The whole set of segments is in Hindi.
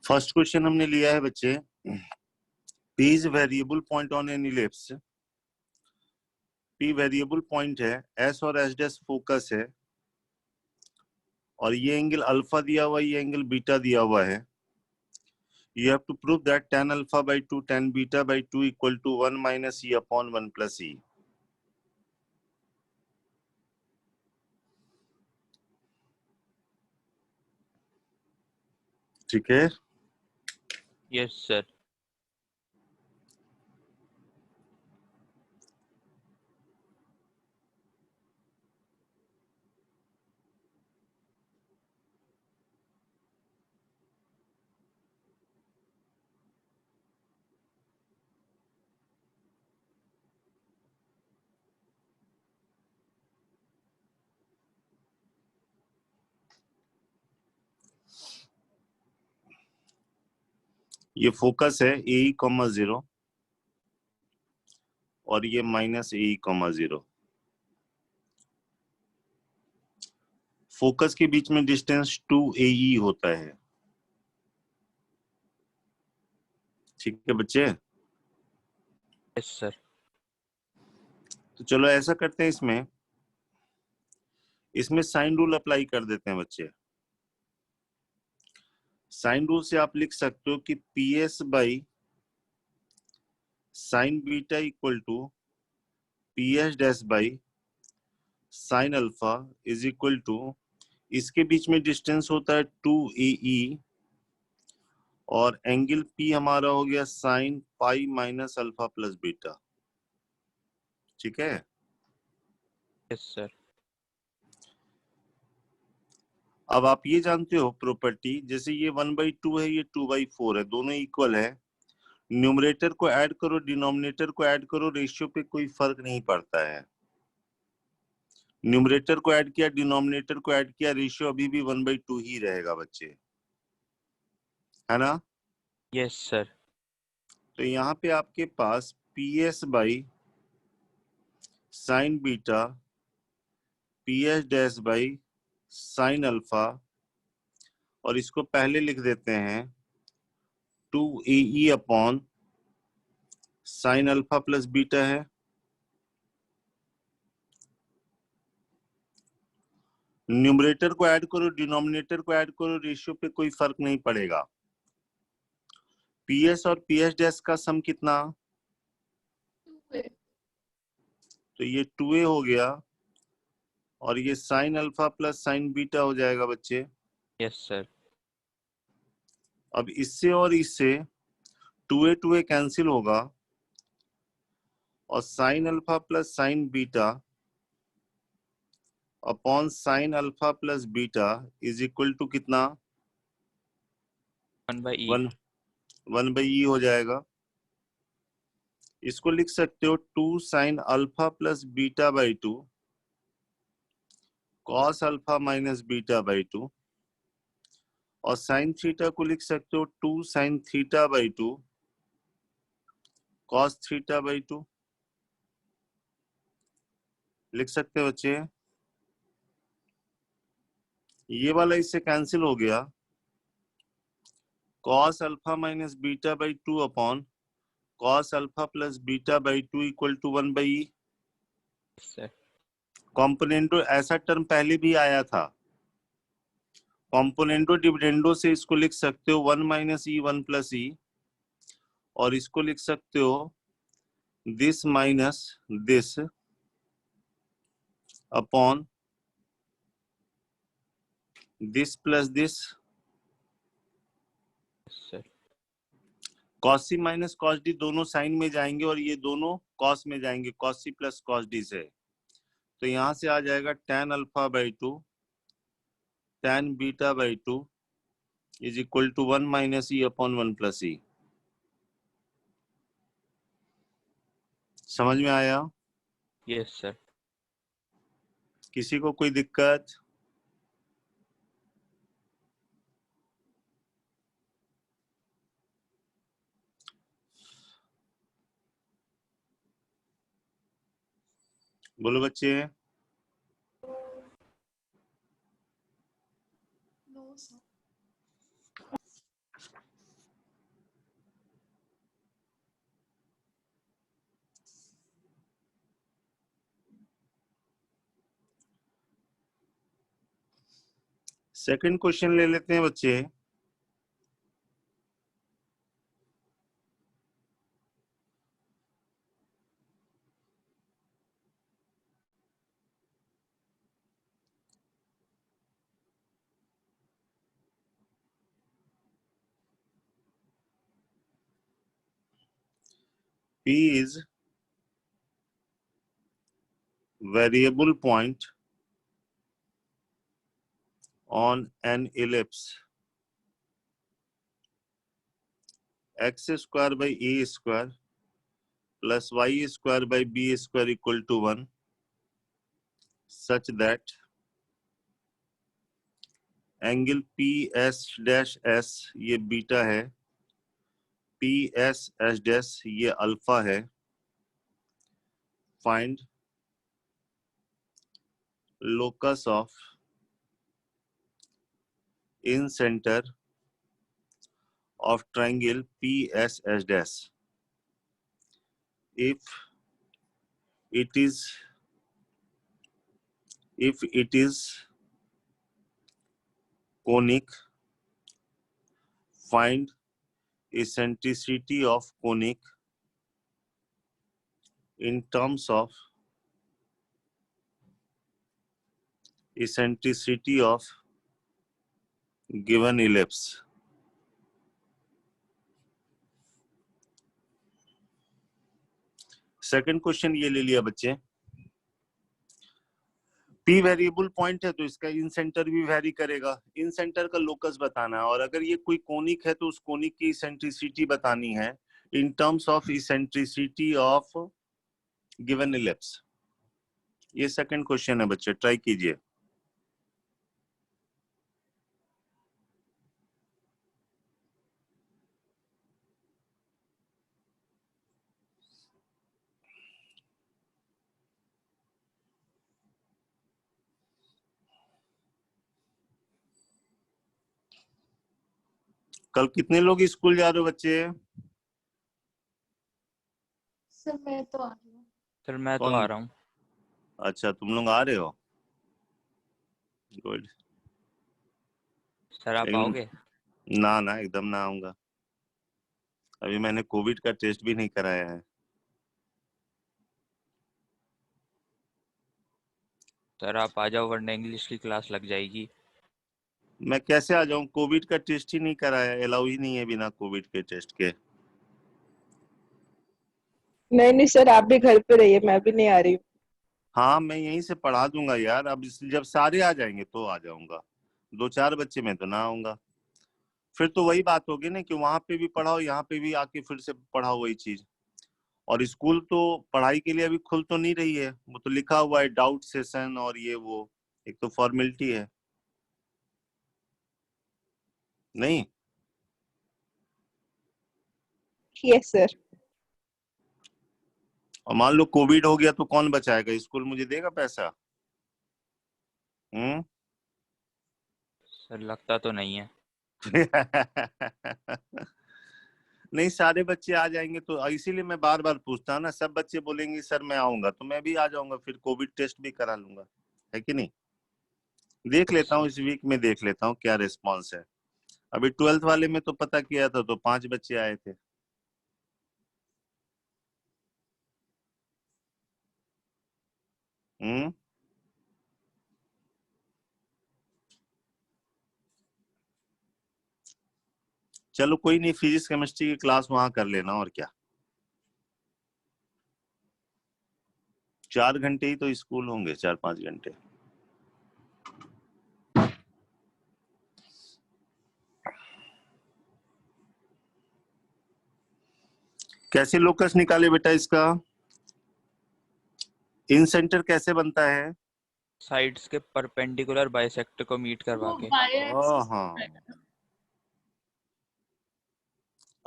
फर्स्ट क्वेश्चन हमने लिया है बच्चे, P is variable point on an ellipse. P variable point है, S और S डैश फोकस है, और ये एंगल अल्फा दिया हुआ है, ये एंगल बीटा दिया हुआ है। You have to prove that tan alpha by 2 tan beta by 2 equal to 1 minus E upon 1 plus E. ठीक है? Yes sir. ये फोकस है AE, 0 और ये माइनस AE, 0। फोकस के बीच में डिस्टेंस 2AE होता है। ठीक है बच्चे? Yes sir. तो चलो ऐसा करते हैं, इसमें साइन रूल अप्लाई कर देते हैं बच्चे। साइन रूल से आप लिख सकते हो कि PS by sine beta equal to PS dash by sine alpha is equal to, इसके बीच में डिस्टेंस होता है 2AE, और एंगल P हमारा हो गया sine pi minus alpha plus beta. ठीक है? Yes sir. अब आप ये जानते हो प्रॉपर्टी, जैसे ये 1/2 है, ये 2/4 है, दोनों इक्वल है। न्यूमरेटर को ऐड करो, डिनोमिनेटर को ऐड करो, रेशियो पे कोई फर्क नहीं पड़ता है। न्यूमरेटर को ऐड किया, डिनोमिनेटर को ऐड किया, रेशियो अभी भी 1/2 ही रहेगा बच्चे, है ना? Yes sir. तो यहाँ पे आपके पास PS by sine beta, PS dash by sine alpha, और इसको पहले लिख देते हैं 2AE upon sine alpha plus beta है। न्यूमरेटर को ऐड करो, डिनोमिनेटर को ऐड करो, रेशियो पे कोई फर्क नहीं पड़ेगा। PS और PS डैश का सम कितना? तो ये 2A हो गया, और ये sine alpha plus sine beta हो जाएगा बच्चे। Yes sir. अब इससे और इससे 2A कैंसिल होगा, और sine alpha plus sine beta upon sine alpha plus beta is equal to कितना? 1/E। 1/E हो जाएगा। इसको लिख सकते हो 2 sign alpha plus beta by 2 cos alpha minus beta by 2, और साइन थीटा को लिख सकते हो 2 sign theta by 2 cos theta by 2। लिख सकते हो बच्चे? ये वाला इससे कैंसिल हो गया, cos alpha minus beta by 2 upon cos alpha plus beta by 2 equal to 1/E। Sir. कॉम्पोनेंटो ऐसा टर्म पहले भी आया था, कॉम्पोनेंटो डिविडेंडो से इसको लिख सकते हो 1 माइनस E 1 प्लस E, और इसको लिख सकते हो this minus this upon this plus this. Sir. Cos C minus cos D दोनों साइन में जाएंगे, और ये दोनों कॉस में जाएंगे, cos C plus cos D से। तो यहां से आ जाएगा tan alpha by 2 tan beta by 2 is equal to 1 minus E upon 1 plus E। समझ में आया? Yes sir. किसी को कोई दिक्कत? बोलो बच्चे। सेकंड क्वेश्चन ले लेते हैं बच्चे। P is variable point on an ellipse x square by a square plus y square by b square equal to 1 such that angle P S dash S ये बीटा है, पी एस एस डैश ये अल्फा है। Find locus of in centre of triangle P S S dash if it is conic, find eccentricity of conic in terms of eccentricity of given ellipse। Second question ये ले लिया बच्चे। पी वेरिएबल पॉइंट है तो इसका इन सेंटर भी वेरी करेगा, इन सेंटर का लोकस बताना है, और अगर ये कोई कोनिक है तो उस कोनिक की इसेंट्रिसिटी बतानी है in terms of eccentricity of given ellipse. ये सेकंड क्वेश्चन है बच्चे, ट्राई कीजिए। कल कितने लोग स्कूल जा रहे हो बच्चे? सर मैं तो आ रही हूँ। सर मैं तो कौन? आ रहा हूँ। अच्छा तुम लोग आ रहे हो, गुड। सर आप एकदम आओगे? ना एकदम ना आऊंगा, अभी मैंने कोविड का टेस्ट भी नहीं कराया है। सर आप आ जाओ वरना इंग्लिश की क्लास लग जाएगी। मैं कैसे आ जाऊं, कोविड का टेस्ट ही नहीं कराया, अलाउ ही नहीं है बिना कोविड के टेस्ट के। नहीं सर, आप भी घर पे रहिए, मैं भी नहीं आ रही हूँ। हाँ मैं यहीं से पढ़ा दूंगा यार, अब जब सारे आ जाएंगे तो आ जाऊंगा, 2-4 बच्चे में तो ना आऊंगा। फिर तो वही बात होगी ना कि वहां पे भी पढ़ाओ यहाँ पे भी आके फिर से पढ़ाओ वही चीज। और स्कूल तो पढ़ाई के लिए अभी खुल तो नहीं रही है, वो तो लिखा हुआ है डाउट सेशन और ये वो, एक तो फॉर्मेलिटी है नहीं। Yes sir. और मान लो कोविड हो गया तो कौन बचाएगा, स्कूल मुझे देगा पैसा? सर लगता तो नहीं है। नहीं सारे बच्चे आ जाएंगे तो इसीलिए मैं बार बार पूछता हूँ ना, सब बच्चे बोलेंगे सर मैं आऊंगा तो मैं भी आ जाऊंगा, फिर कोविड टेस्ट भी करा लूंगा, है कि नहीं। देख लेता हूँ इस वीक में, देख लेता हूँ क्या रिस्पॉन्स है। अभी 12th वाले में तो पता किया था तो 5 बच्चे आए थे। हम्म चलो कोई नहीं, फिजिक्स केमिस्ट्री की क्लास वहां कर लेना, और क्या। 4 घंटे ही तो स्कूल होंगे, 4-5 घंटे। कैसे लोकस निकाले बेटा इसका, इन सेंटर कैसे बनता है? साइड्स के परपेंडिकुलर बाइसेक्टर को मीट करवा वो के। हाँ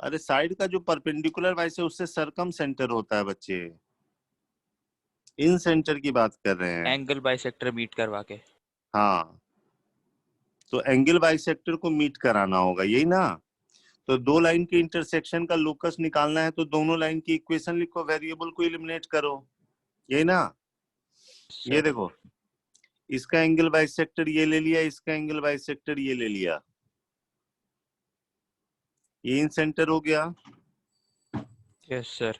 अरे साइड का जो परपेंडिकुलर वाइस है उससे सरकम सेंटर होता है बच्चे, इन सेंटर की बात कर रहे हैं। एंगल बाइसेक्टर मीट करवा के। हाँ तो एंगल बाइसेक्टर को मीट कराना होगा, यही ना। तो दो लाइन के इंटरसेक्शन का लोकस निकालना है तो दोनों लाइन की इक्वेशन लिखो, वेरिएबल को एलिमिनेट करो, यही ना। ये सर देखो इसका एंगल बाइसेक्टर ये ले लिया, इसका एंगल बाइसेक्टर ये ले लिया, ये इन सेंटर हो गया। Yes sir.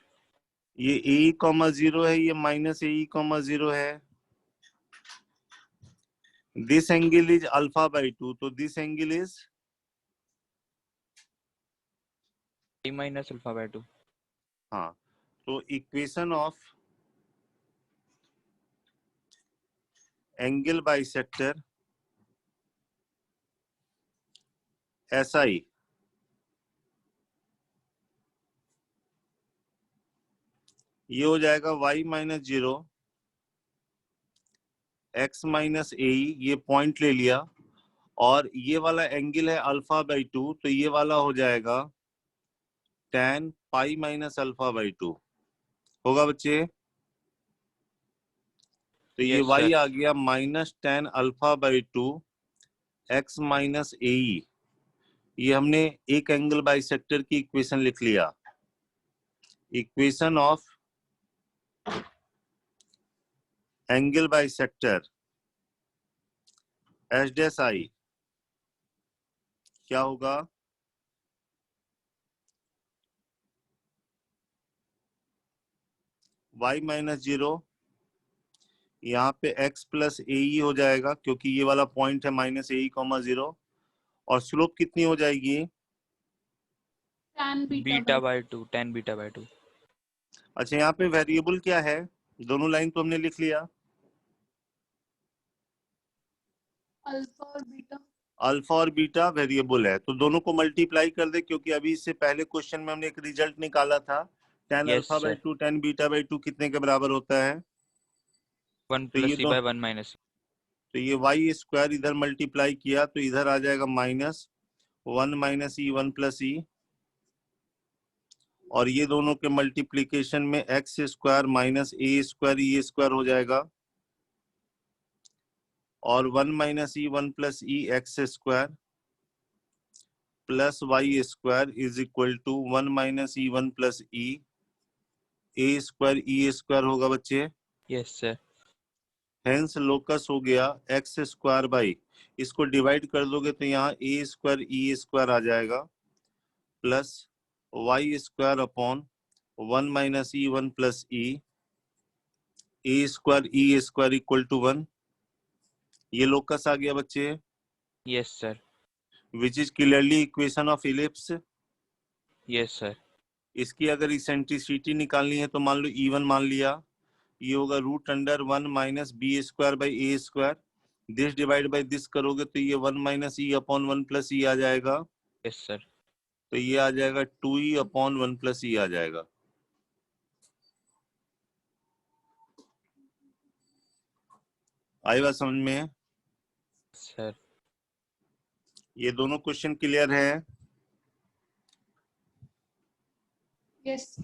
ये ए कॉमा 0 है, ये माइनस ए कॉमा 0 है। This angle is alpha by 2, तो this angle is i minus alpha by 2। हाँ, तो equation of angle bisector SI ये हो जाएगा y minus 0 x minus A, ये पॉइंट ले लिया, और ये वाला एंगल है अल्फा बाई 2, तो ये वाला हो जाएगा tan pi minus alpha by 2 होगा बच्चे। तो ये यस y सर। आ गया minus tan alpha by 2 x minus A, ये हमने एक एंगल बाइसेक्टर की इक्वेशन लिख लिया। Equation of angle bisector H dash I क्या होगा? y माइनस 0, यहाँ पे x प्लस ए हो जाएगा, क्योंकि ये वाला पॉइंट है माइनस ए कॉमा 0, और स्लोप कितनी हो जाएगी? tan beta by 2, tan beta by 2। अच्छा, यहाँ पे वेरिएबल क्या है? दोनों लाइन तो हमने लिख लिया, अल्फा और बीटा। अल्फा और बीटा वेरिएबल है, तो दोनों को मल्टीप्लाई कर दे, क्योंकि अभी इससे पहले क्वेश्चन में हमने एक रिजल्ट निकाला था, tan yes alpha by sir. 2 tan beta by 2 कितने के बराबर होता है? 1 तो ये प्लस सी दो, बाय 1 माइनस। तो ये वाई स्क्वायर इधर मल्टीप्लाई किया तो इधर आ जाएगा minus 1 minus E 1 plus E, और ये दोनों के मल्टीप्लीकेशन में एक्स स्क्वायर माइनस ए स्क्वायर ई स्क्वायर हो जाएगा, और 1 minus E 1 plus E X square plus Y square is equal to 1 minus E 1 plus E A square E square होगा बच्चे। Yes sir. हेंस लोकस हो गया एक्स स्क्वायर बाई, इसको डिवाइड कर दोगे तो यहाँ ए स्क्वायर ई स्क्वायर आ जाएगा, plus Y square upon 1 minus E 1 plus E A square E square equal to 1। ये लोकस आ गया बच्चे, yes sir. Which is clearly equation of ellipse. Yes sir. इसकी अगर इसेंट्रिसिटी निकालनी है तो मान लो E1 मान लिया, ये होगा root under 1 minus B square by A square, this divide by this करोगे तो ये 1 minus E upon 1 plus E आ जाएगा, यस सर। तो ये आ जाएगा 2e अपॉन 1 प्लस ई आ जाएगा। आई बात समझ में? सर। ये दोनों क्वेश्चन क्लियर है? यस।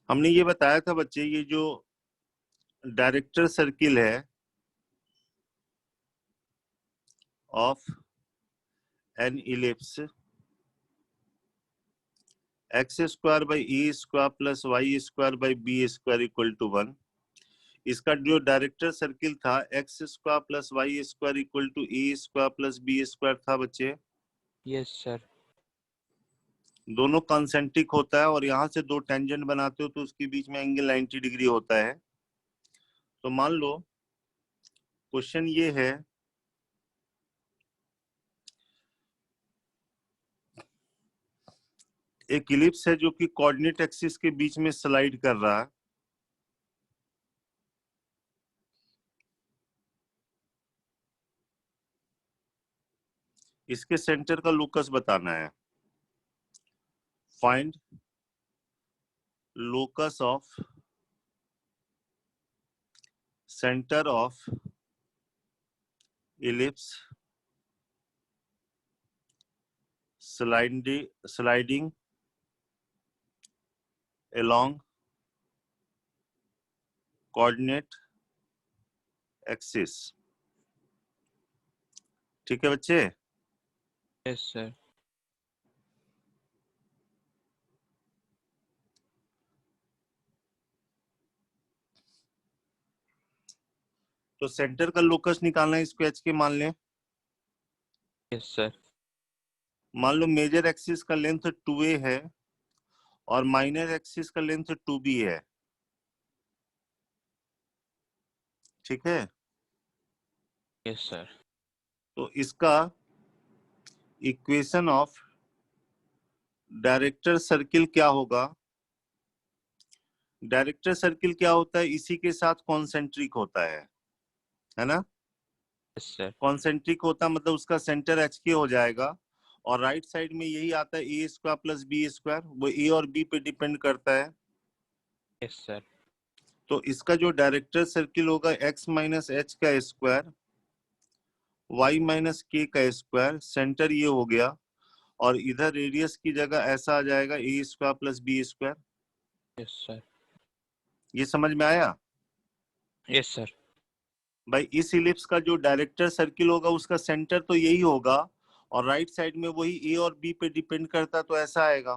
हमने ये बताया था बच्चे, ये जो डायरेक्टर सर्किल है of an ellipse X square by E square plus Y square by B square equal to 1, इसका जो डायरेक्टर सर्किल था X square plus Y square equal to A square plus B square था बच्चे। Yes sir. दोनों कॉन्सेंट्रिक होता है, और यहाँ से दो टेंजेंट बनाते हो तो उसके बीच में एंगल 90 डिग्री होता है। तो मान लो क्वेश्चन ये है, एक इलिप्स है जो कि कोऑर्डिनेट एक्सिस के बीच में स्लाइड कर रहा है, इसके सेंटर का लोकस बताना है। Find locus of centre of ellipse sliding along coordinate axis. ठीक है बच्चे? Yes sir. तो सेंटर का लोकस निकालना है, इसको एच के मान लें। Yes sir. मान लो मेजर एक्सिस का लेंथ 2a है और माइनर एक्सिस का लेंथ 2b है। ठीक है? Yes sir. तो इसका इक्वेशन ऑफ डायरेक्टर सर्किल क्या होगा? डायरेक्टर सर्किल क्या होता है? इसी के साथ कॉन्सेंट्रिक होता है ना? Yes sir. कॉन्सेंट्रिक होता मतलब उसका सेंटर एच के हो जाएगा और राइट साइड में यही आता है ए स्क्वायर प्लस बी स्क्वायर, वो ए और बी पे डिपेंड करता है। Yes sir. तो इसका जो डायरेक्टर सर्किल होगा एक्स माइनस एच का स्क्वायर, वाई माइनस के का स्क्वायर, सेंटर ये हो गया और इधर रेडियस की जगह ऐसा आ जाएगा ए square plus B square. Yes sir. ये समझ में आया? Yes sir. भाई इस इलिप्स का जो डायरेक्टर सर्किल होगा उसका सेंटर तो यही होगा और राइट साइड में वही ए और बी पे डिपेंड करता, तो ऐसा आएगा।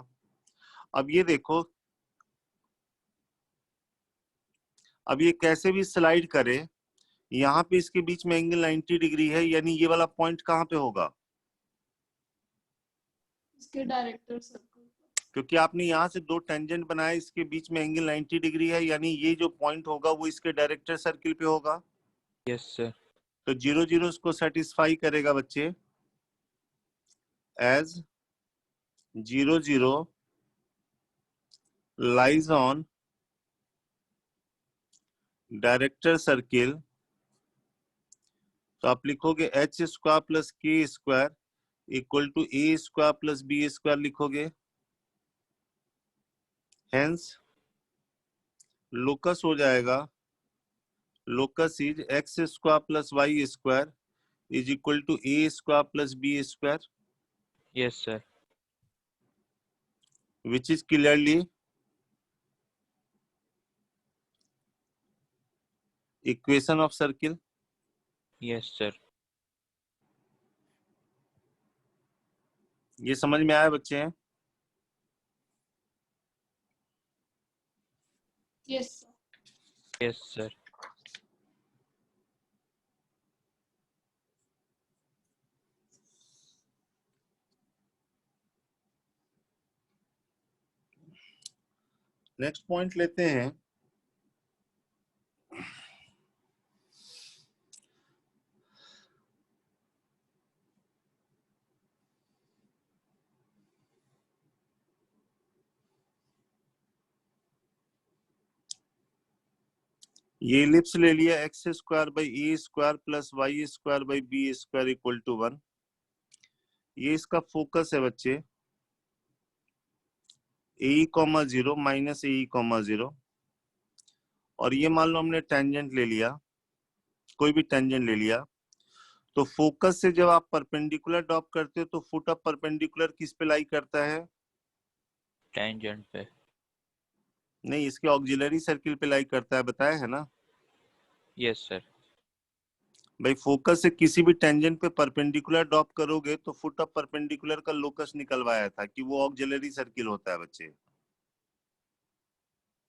अब ये देखो, अब ये कैसे भी स्लाइड करे, यहाँ पे इसके बीच में एंगल 90 डिग्री है, यानी ये वाला पॉइंट कहाँ पे होगा? इसके डायरेक्टर सर्कल। क्योंकि आपने यहाँ से दो टेंजेंट बनाए, इसके बीच में एंगल 90 डिग्री है, यानी ये जो पॉइंट होगा वो इसके डायरेक्टर सर्किल पे होगा। Yes sir. तो 0 0 इसको सेटिस्फाई करेगा बच्चे। As 0 0 lies on director circle, तो आप लिखोगे H square plus K square equal to A square plus B square लिखोगे। हेंस लोकस हो जाएगा, locus is X square plus Y square is equal to A square plus B square, yes sir. which is clearly equation of circle। Yes sir. ये समझ में आया बच्चे? Yes sir. Yes sir. Next point लेते हैं। ये इलिप्स ले लिया, x square by A square plus Y square by B square equal to 1। ये इसका फोकस है बच्चे, A comma 0 minus A comma 0। और ये मान लो हमने टेंजेंट ले लिया, कोई भी टेंजेंट ले लिया, तो फोकस से जब आप परपेंडिकुलर ड्रॉप करते हो तो फुट ऑफ परपेंडिकुलर किस पे लाई करता है? टेंजेंट पे। नहीं, इसके ऑक्सिलरी सर्किल पे लाई करता है, बताया है ना? Yes sir. भाई फोकस से किसी भी टेंजेंट पे परपेंडिकुलर ड्रॉप करोगे तो फुट ऑफ परपेंडिकुलर का लोकस निकलवाया था कि वो ऑक्सिलरी सर्किल होता है बच्चे,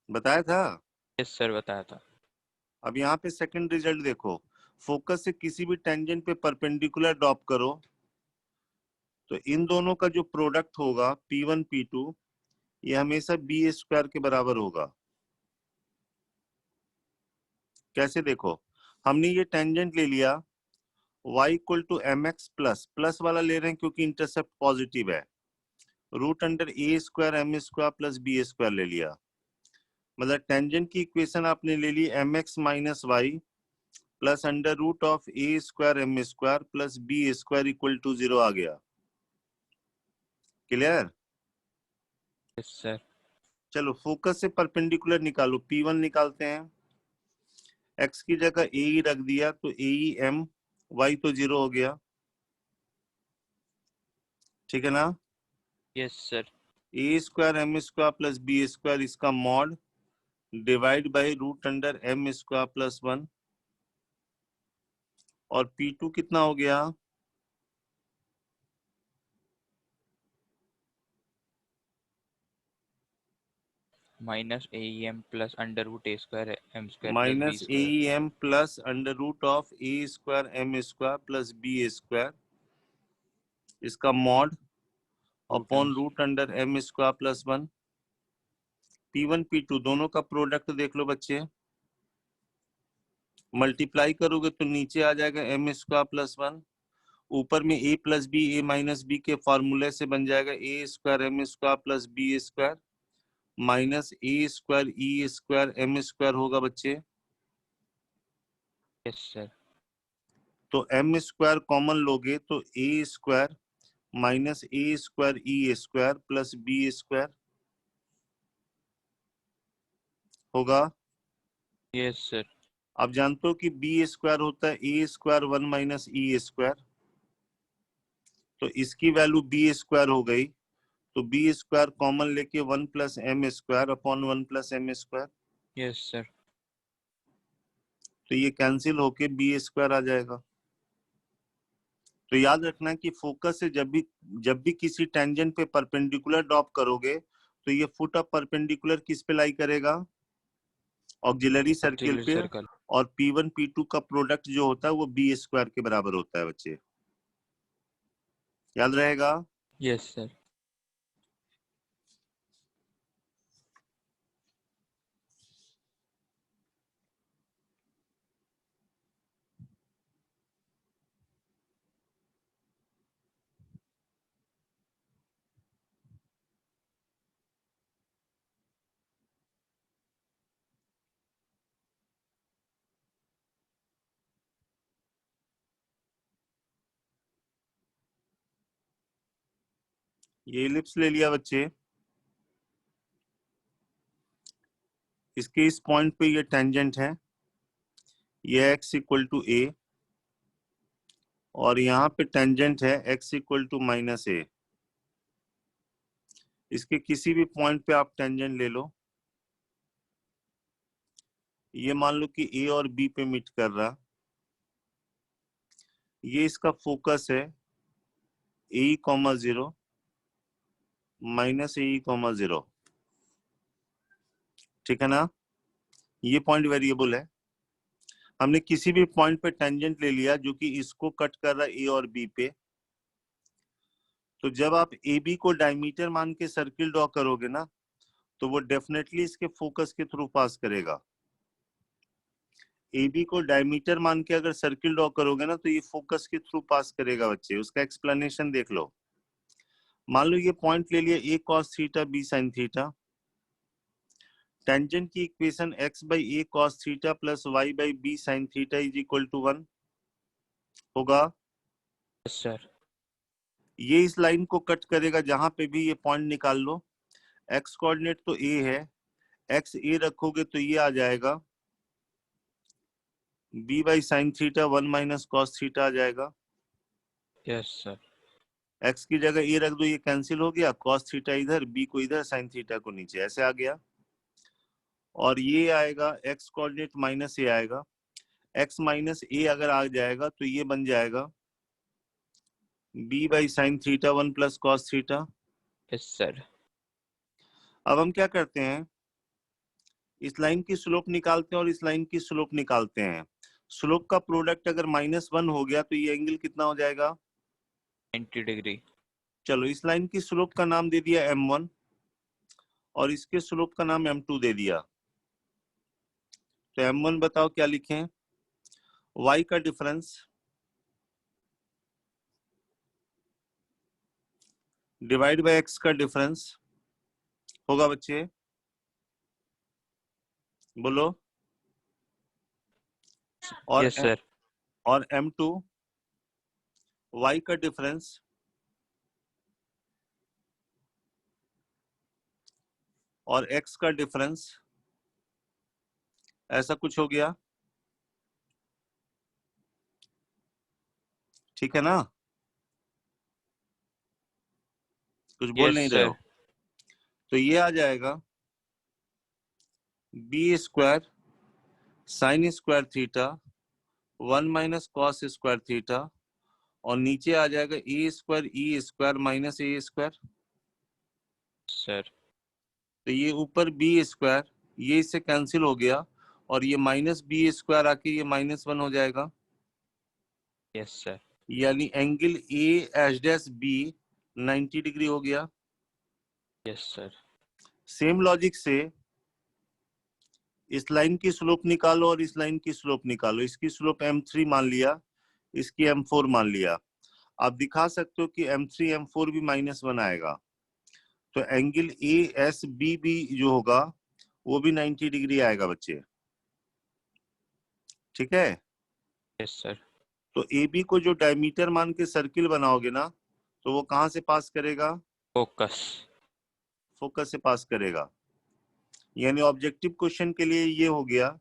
बताया था। यस सर बताया था। अब यहाँ पे सेकंड रिजल्ट देखो, फोकस से किसी भी टेंजेंट पे परपेंडिकुलर ड्रॉप करो तो इन दोनों का जो प्रोडक्ट होगा P1 P2 ये हमेशा बी स्क्वायर के बराबर होगा। कैसे देखो, हमने ये टेंजेंट ले लिया y equal to M X plus, plus वाला ले रहे हैं क्योंकि इंटरसेप्ट पॉजिटिव है, root under A square M square plus B square ले लिया। मतलब टेंजेंट की इक्वेशन आपने ले ली M X minus Y plus under root of A square M square plus B square equal to 0 आ गया। क्लियर? Yes sir. चलो फोकस से परपेंडिकुलर निकालो, P1 निकालते हैं। x की जगह ए रख दिया तो ए एम, y तो 0 हो गया। ठीक है ना? Yes sir. A square M square plus B square इसका mod divide by root under M square plus 1 और P2 कितना हो गया? Minus A M plus under root A square M square plus B minus A square M plus under root of A square M square plus B square, इसका mod upon root under M square plus 1। P1 P2 दोनों का प्रोडक्ट देख लो बच्चे, मल्टीप्लाई करोगे तो नीचे आ जाएगा एम स्क्वायर प्लस 1, ऊपर में a plus B A minus B के फॉर्मूले से बन जाएगा ए square M square plus B square minus ए स्क्वायर ई स्क्वायर एम स्क्वायर होगा बच्चे। Yes sir. तो एम स्क्वायर कॉमन लोगे तो ए स्क्वायर माइनस ए स्क्वायर ई स्क्वायर प्लस बी स्क्वायर होगा। Yes sir. आप जानते हो कि बी स्क्वायर होता है ए स्क्वायर 1 माइनस ई स्क्वायर, तो इसकी वैल्यू बी स्क्वायर हो गई, तो बी स्क्वायर कॉमन लेके 1 plus M square upon 1 plus M square, yes sir. तो ये कैंसिल होके बी स्क्वायर आ जाएगा। तो याद रखना कि फोकस से जब भी किसी टेंजेंट पे परपेंडिकुलर ड्रॉप करोगे तो ये फुट ऑफ परपेंडिकुलर किस पे लाई करेगा? ऑक्सिलरी सर्किल पे। सर्कल। और P1 P2 का प्रोडक्ट जो होता है वो बी स्क्वायर के बराबर होता है बच्चे, याद रहेगा। Yes sir. ये इलिप्स ले लिया बच्चे, इसके इस पॉइंट पे ये टेंजेंट है, ये x इक्वल टू a और यहाँ पे टेंजेंट है x equal to minus a। इसके किसी भी पॉइंट पे आप टेंजेंट ले लो, ये मान लो कि a और b पे मीट कर रहा, ये इसका फोकस है a comma 0 minus a comma 0, ठीक है ना। ये पॉइंट वेरिएबल है, हमने किसी भी पॉइंट पे टेंजेंट ले लिया जो कि इसको कट कर रहा है ए और बी पे, तो जब आप ए बी को डायमीटर मान के सर्किल ड्रॉ करोगे ना तो वो डेफिनेटली इसके फोकस के थ्रू पास करेगा। ए बी को डायमीटर मान के अगर सर्किल ड्रॉ करोगे ना तो ये फोकस के थ्रू पास करेगा बच्चे, उसका एक्सप्लेनेशन देख लो। मान लो ये पॉइंट ले लिया A cos theta B sine theta, tangent की equation x by A cos theta plus y by B sine theta is equal to 1 होगा। Yes sir. ये इस लाइन को कट करेगा, जहां पे भी ये पॉइंट निकाल लो, x कोऑर्डिनेट तो a है, x a रखोगे तो ये आ जाएगा b by sine theta 1 minus cos theta आ जाएगा। Yes sir. x की जगह a रख दो, ये कैंसिल हो गया, कॉस थीटा इधर, b को इधर, साइन थीटा को नीचे, ऐसे आ गया। और ये आएगा x कोऑर्डिनेट माइनस a आएगा, x माइनस a अगर आ जाएगा तो ये बन जाएगा b by sine theta 1 plus cos theta. Yes sir. अब हम क्या करते हैं, इस लाइन की स्लोप निकालते हैं और इस लाइन की स्लोप निकालते हैं। स्लोप का प्रोडक्ट अगर -1 हो गया तो ये एंगल कितना हो जाएगा? 90 डिग्री। चलो इस लाइन की स्लोप का नाम दे दिया m1 और इसके स्लोप का नाम m2 दे दिया। तो m1 बताओ क्या लिखें? y का डिफरेंस डिवाइड बाय x का डिफरेंस होगा बच्चे, बोलो। और यस सर। और m2 y का डिफरेंस और x का डिफरेंस, ऐसा कुछ हो गया, ठीक है ना? कुछ बोल यस नहीं रहे सर। हो? तो ये आ जाएगा B square sine square theta 1 minus cos square theta और नीचे आ जाएगा ए स्क्वायर माइनस ए स्क्वायर। सर तो ये ऊपर बी स्क्वायर ये इससे कैंसिल हो गया और ये माइनस बी स्क्वायर आके ये -1 हो जाएगा। Yes sir. यानी angle A H dash B 90 degree हो गया। Yes sir. सेम लॉजिक से इस लाइन की स्लोप निकालो और इस लाइन की स्लोप निकालो। इसकी स्लोप m3 मान लिया, इसकी m4 मान लिया। आप दिखा सकते हो कि m3 m4 भी -1 आएगा। तो एंगल ए एस बी भी जो होगा वो भी 90 डिग्री आएगा बच्चे। ठीक है। Yes sir. तो ए बी को जो डायमीटर मान के सर्किल बनाओगे ना तो वो कहां से पास करेगा? फोकस। फोकस से पास करेगा। यानी ऑब्जेक्टिव क्वेश्चन के लिए ये हो गया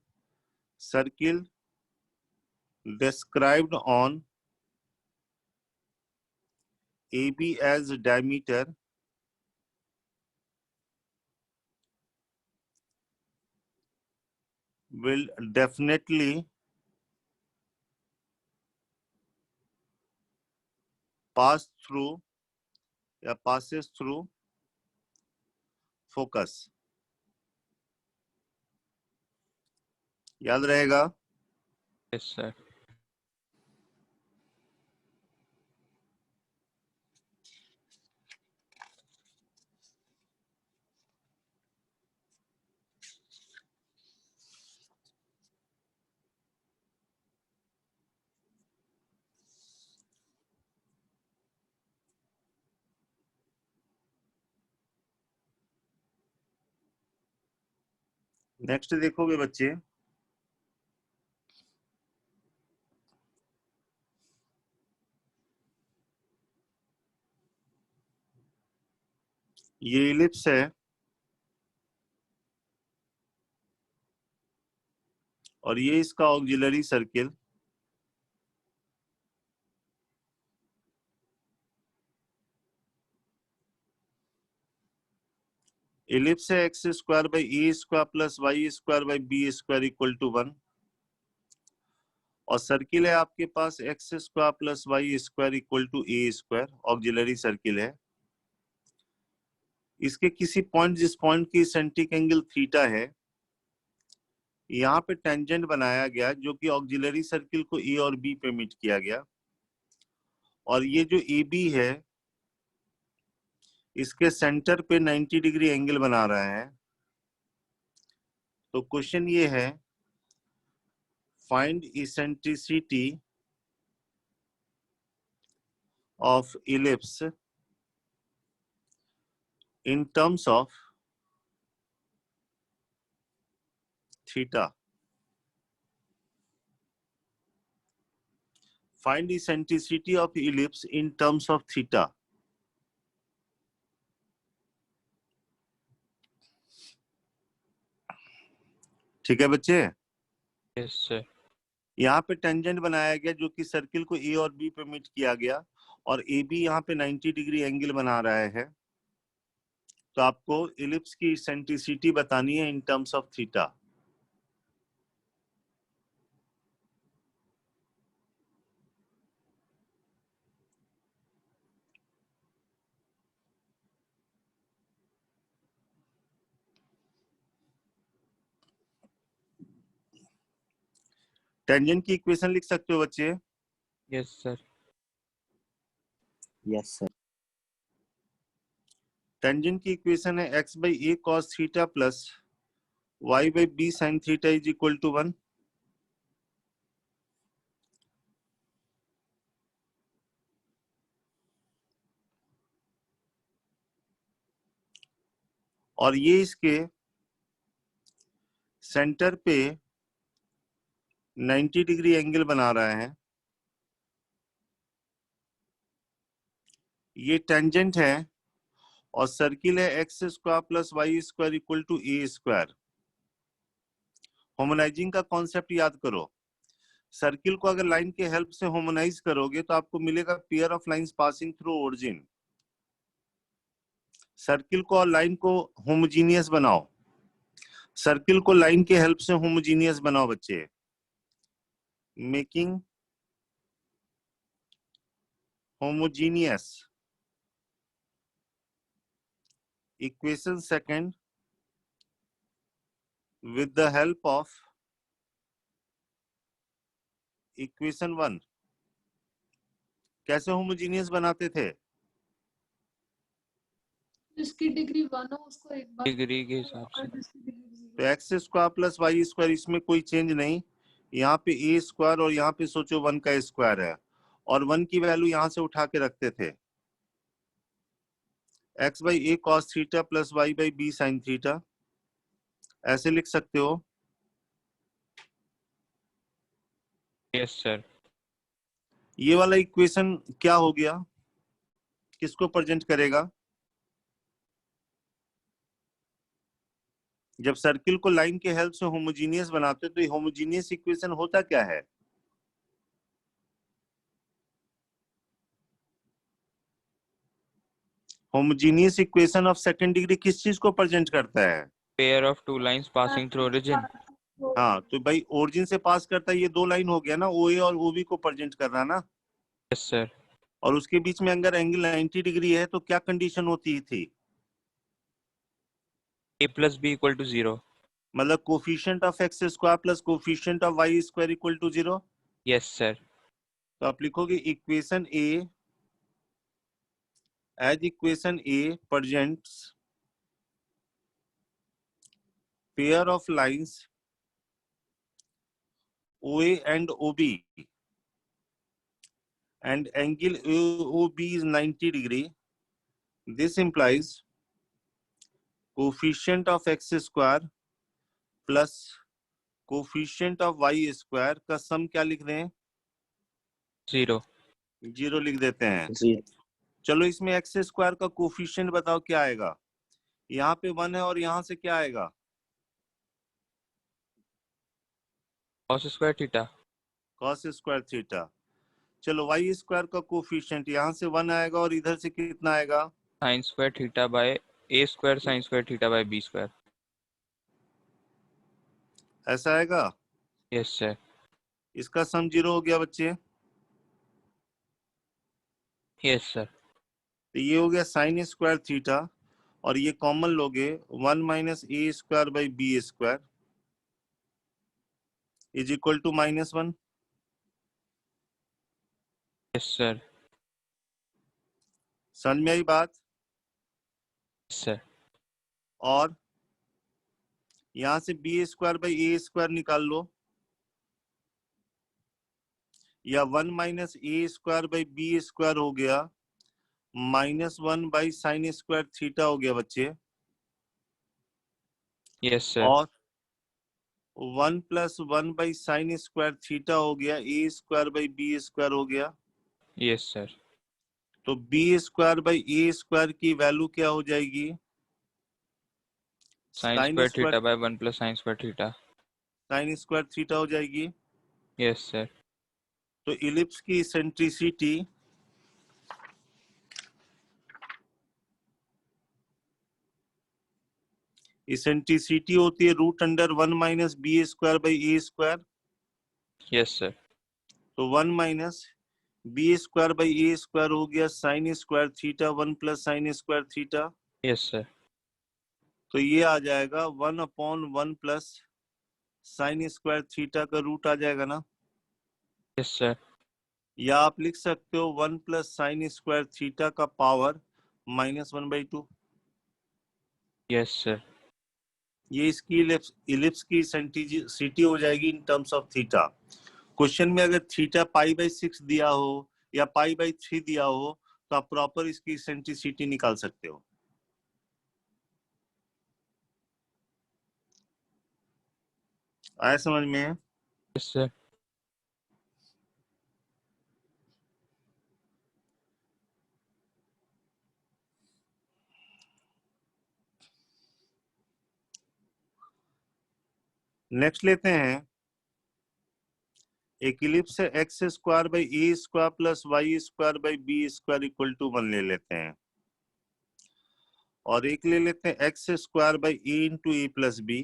circle described on AB as diameter will definitely pass through या passes through focus। याद रहेगा? Yes sir. नेक्स्ट देखोगे बच्चे, ये इलिप्स है और ये इसका ऑक्सिलरी सर्किल। इलिप्स है x square by A square plus Y square by B square equal to 1 और सर्किल है आपके पास X square plus Y square equal to A square. Auxiliary circle है। इसके किसी पॉइंट जिस पॉइंट की सेंट्रिक एंगल थीटा है यहाँ पे टेंजेंट बनाया गया जो कि ऑक्सिलरी सर्किल को ए और बी पे मीट किया गया और ये जो ए बी है इसके सेंटर पे 90 डिग्री एंगल बना रहा है। तो क्वेश्चन ये है find eccentricity of ellipse in terms of theta। Find the eccentricity of ellipse in terms of theta। ठीक है बच्चे। Yes sir. यहाँ पे टेंजेंट बनाया गया जो कि सर्किल को ए और बी पे मीट किया गया और ए बी यहाँ पे 90 डिग्री एंगल बना रहा है। तो आपको इलिप्स की इसेंट्रिसिटी बतानी है in terms of theta. Tangent की इक्वेशन लिख सकते हो बच्चे? Yes sir. Yes sir. Tangent की इक्वेशन है x by A cos theta plus y by B sine theta is equal to 1। और ये इसके सेंटर पे 90 डिग्री एंगल बना रहा है। ये टेंजेंट है और सर्किल है x square plus Y square equal to A square. Homogenising का कॉन्सेप्ट याद करो। सर्किल को अगर लाइन के हेल्प से होमोनाइज करोगे तो आपको मिलेगा pair of lines passing through origin. Circle को और लाइन को होमोजीनियस बनाओ सर्किल को लाइन के हेल्प से होमोजीनियस बनाओ बच्चे। Making homogeneous equation second with the help of equation 1। कैसे होमोजीनियस बनाते थे? जिसकी डिग्री 1 हो उसको एक बार डिग्री के हिसाब से। और जिसकी डिग्री 0 तो X square plus Y square, इसमें कोई चेंज नहीं। यहाँ पे ए स्क्वायर और यहाँ पे सोचो 1 का स्क्वायर है, और 1 की वैल्यू यहाँ से उठा के रखते थे। X by A cos theta plus Y by B sine theta, ऐसे लिख सकते हो। Yes sir. ये वाला इक्वेशन क्या हो गया, किसको प्रेजेंट करेगा? जब सर्किल को लाइन के हेल्प से होमोजीनियस बनाते तो ये होमोजीनियस इक्वेशन होता क्या है? Homogeneous equation of second degree किस चीज को प्रेजेंट करता है? Pair of two lines passing through origin. हाँ, तो भाई ओरिजिन से पास करता है, ये दो लाइन हो गया ना, ओ ए और ओ बी को प्रेजेंट कर रहा है ना। Yes sir. और उसके बीच में अगर एंगल 90 डिग्री है तो क्या कंडीशन होती थी? A plus B equal to 0। मतलब coefficient of X square plus coefficient of Y square equal to 0। Yes sir. तो आप लिखोगे equation A, as equation A presents pair of lines OA and OB and angle OB is 90 degree. This implies coefficient of x square plus coefficient of y square का सम क्या लिख रहे हैं? 0। 0 लिख देते हैं। चलो इसमें एक्स स्क्वायर का कोफिशिएंट बताओ क्या आएगा? यहाँ पे 1 है और यहाँ से क्या आएगा? cos square theta. cos square theta. चलो y स्क्वायर का कोफिशिएंट यहाँ से 1 आएगा और इधर से कितना आएगा? Sine square theta by A square sine square theta by B square. ऐसा आएगा। Yes sir. इसका सम 0 हो गया बच्चे। Yes sir. तो ये हो गया साइन स्क्वायर थीटा, और ये कॉमन लोगे 1 minus A square by B square is equal to -1। Yes sir. समझ में आई बात? सर। और यहां से B square by A square निकाल लो, या 1 minus A square by B square हो गया -1 बाई साइन स्क्वायर थीटा हो गया बच्चे। Yes sir. और 1 प्लस 1 बाई साइन स्क्वायर थीटा हो गया A square by B square हो गया। Yes sir. तो B square by A square की वैल्यू क्या हो जाएगी? Sine square theta by 1 plus sine square theta. Sine square theta हो जाएगी। Yes sir. तो इलिप्स की इसेंट्रिसिटी होती है √1 minus B square by A square. Yes sir. तो 1 minus B square by A square हो गया sine square theta 1 plus sine square theta. Yes sir. तो ये आ जाएगा 1/1 प्लस साइन स्क्वायर थीटा का रूट आ जाएगा ना। Yes sir. या आप लिख सकते हो 1 प्लस साइन स्क्वायर थीटा का पावर -1/2। Yes sir. ये इसकी इलिप्स की इसेंट्रिसिटी हो जाएगी in terms of theta. Question में अगर थीटा π/6 दिया हो या π/3 दिया हो तो आप प्रॉपर इसकी इसेंट्रिसिटी निकाल सकते हो। आया समझ में? Yes sir. नेक्स्ट लेते हैं, एक इलिप्स है x square by A square plus Y square by B square equal to 1 ले लेते हैं, और एक ले लेते हैं X square by A into A plus B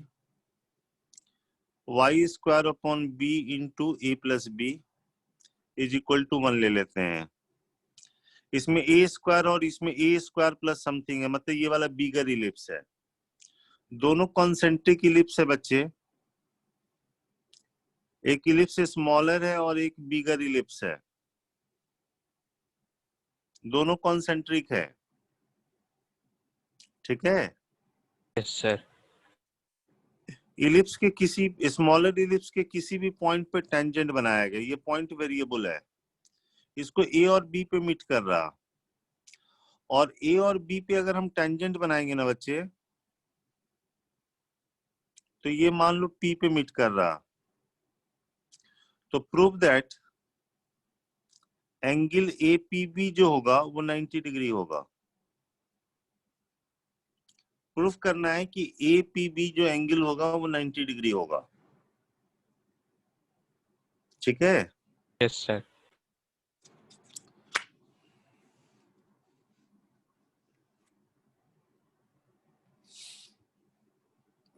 y square upon b into a plus b is equal to 1 ले लेते हैं। इसमें a स्क्वायर और इसमें a स्क्वायर प्लस समथिंग है, मतलब ये वाला बिगर इलिप्स है। दोनों कॉन्सेंट्रिक इलिप्स है बच्चे, एक इलिप्स स्मॉलर है और एक बिगर इलिप्स है, दोनों कॉन्सेंट्रिक है। ठीक है, यस सर। इलिप्स के किसी स्मॉलर इलिप्स के किसी भी पॉइंट पे टेंजेंट बनाया गया, ये पॉइंट वेरिएबल है, इसको ए और बी पे मीट कर रहा, और ए और बी पे अगर हम टेंजेंट बनाएंगे ना बच्चे, तो ये मान लो पी पे मीट कर रहा, तो prove that angle A P B जो होगा वो 90 डिग्री होगा। प्रूफ करना है कि ए पी बी जो एंगल होगा वो 90 डिग्री होगा। ठीक है, यस सर।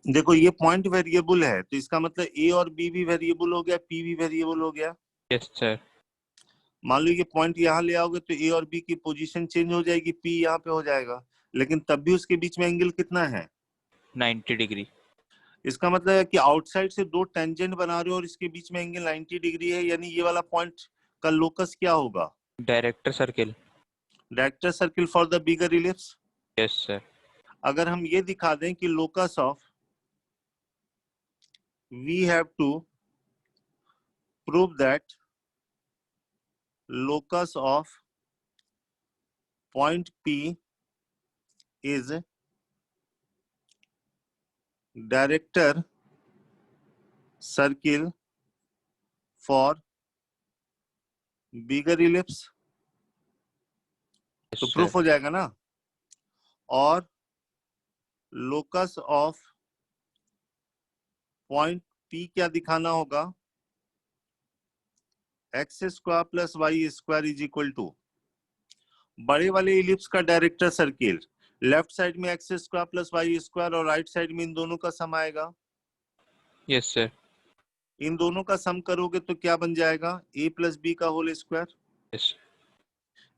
देखो ये पॉइंट वेरिएबल है, तो इसका मतलब ए और बी भी वेरिएबल हो गया, पी भी वेरिएबल हो गया। Yes sir. मान लो ये पॉइंट यहाँ ले आओगे तो ए और बी की पोजीशन चेंज हो जाएगी, पी यहाँ पे हो जाएगा, लेकिन तब भी उसके बीच में एंगल कितना है? 90 डिग्री। इसका मतलब है कि आउटसाइड से दो टेंजेंट बना रहे हो और इसके बीच में एंगल 90 डिग्री है, यानी ये वाला पॉइंट का लोकस क्या होगा? Director circle. Director circle for the bigger ellipse. Yes sir. अगर हम ये दिखा दें कि locus of we have to prove that locus of point P is director circle for bigger ellipse, तो यस प्रूफ सर। हो जाएगा ना। और लोकस ऑफ पॉइंट P क्या दिखाना होगा? X square plus Y square is equal to बड़े वाले इलिप्स का डायरेक्टर सर्किल, लेफ्ट साइड में X square plus Y square और राइट साइड में इन दोनों का सम आएगा। Yes sir. इन दोनों का सम करोगे तो क्या बन जाएगा? a प्लस बी का होल स्क्वायर। यस।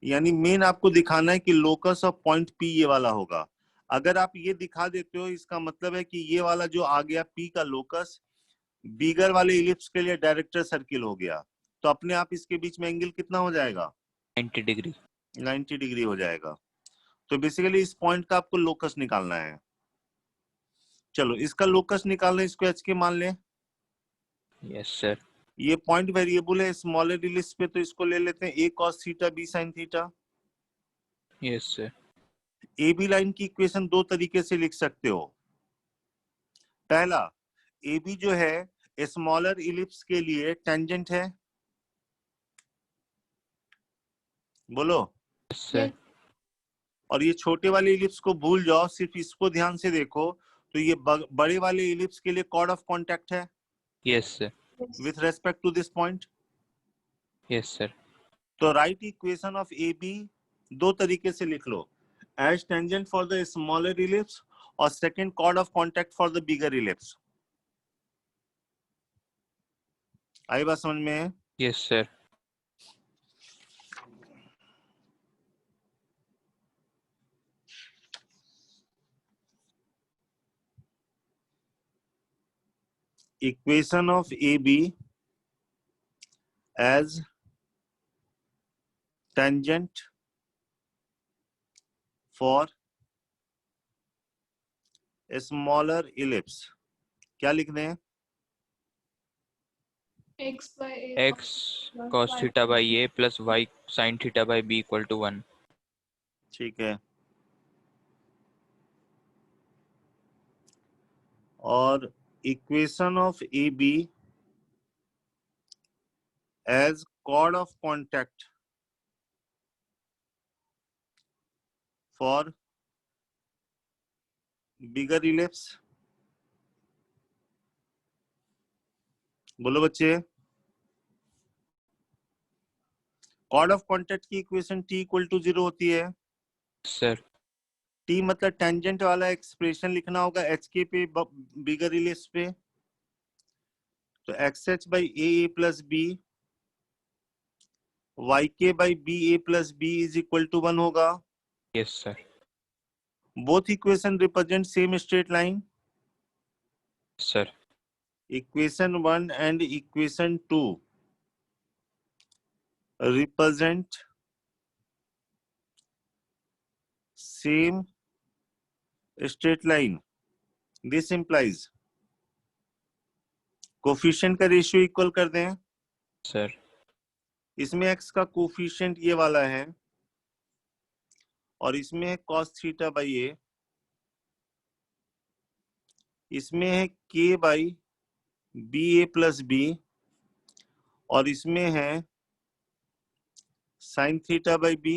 यानी मेन आपको दिखाना है कि लोकस ऑफ पॉइंट P ये वाला होगा। अगर आप ये दिखा देते हो, इसका मतलब है कि ये वाला जो आ गया P का लोकस बिगर वाले इलिप्स के लिए डायरेक्टर सर्किल हो गया, तो अपने आप इसके बीच में एंगल कितना हो जाएगा? 90 डिग्री। 90 डिग्री हो जाएगा। तो बेसिकली इस पॉइंट का आपको लोकस निकालना है। चलो इसका लोकस निकालना, इसको h के मान लें। Yes sir. ये पॉइंट वेरिएबल है स्मॉलर इलिप्स पे, तो इसको ले लेते हैं a cos theta b sin theta. Yes sir. A B line की इक्वेशन दो तरीके से लिख सकते हो। पहला, ए बी जो है स्मॉलर इलिप्स के लिए टेंजेंट है, बोलो। Yes sir. और ये छोटे वाले इलिप्स को भूल जाओ, सिर्फ इसको ध्यान से देखो, तो ये बड़े वाले इलिप्स के लिए कॉर्ड ऑफ कॉन्टैक्ट है yes sir. With respect to this point. Yes sir. तो write equation of A B दो तरीके से लिख लो, as tangent for the smaller ellipse और second chord of contact for the bigger ellipse. आई बात समझ में? Yes sir. Equation of AB as tangent for a smaller ellipse, क्या लिख दें? x by a X cos theta by A plus Y sin theta by B equal to 1। ठीक है, और equation of A B as chord of contact for bigger ellipse, बोलो बच्चे। कॉर्ड ऑफ कॉन्टैक्ट की इक्वेशन t इक्वल टू 0 होती है। सर। t मतलब टेंजेंट वाला एक्सप्रेशन लिखना होगा h के पे बिगर इलिप्स पे, तो XH by AA plus B, YK by BA plus B is equal to 1 होगा. Yes, sir. Both equation represent same straight line. Sir. Equation 1 and equation 2 represent same straight line. This implies coefficient का रेशियो इक्वल कर दें. Sir. इसमें x का कोफिशिएंट ये वाला है और इसमें है cos थीटा बाई ए, इसमें है k by B A plus B और इसमें है sine theta by B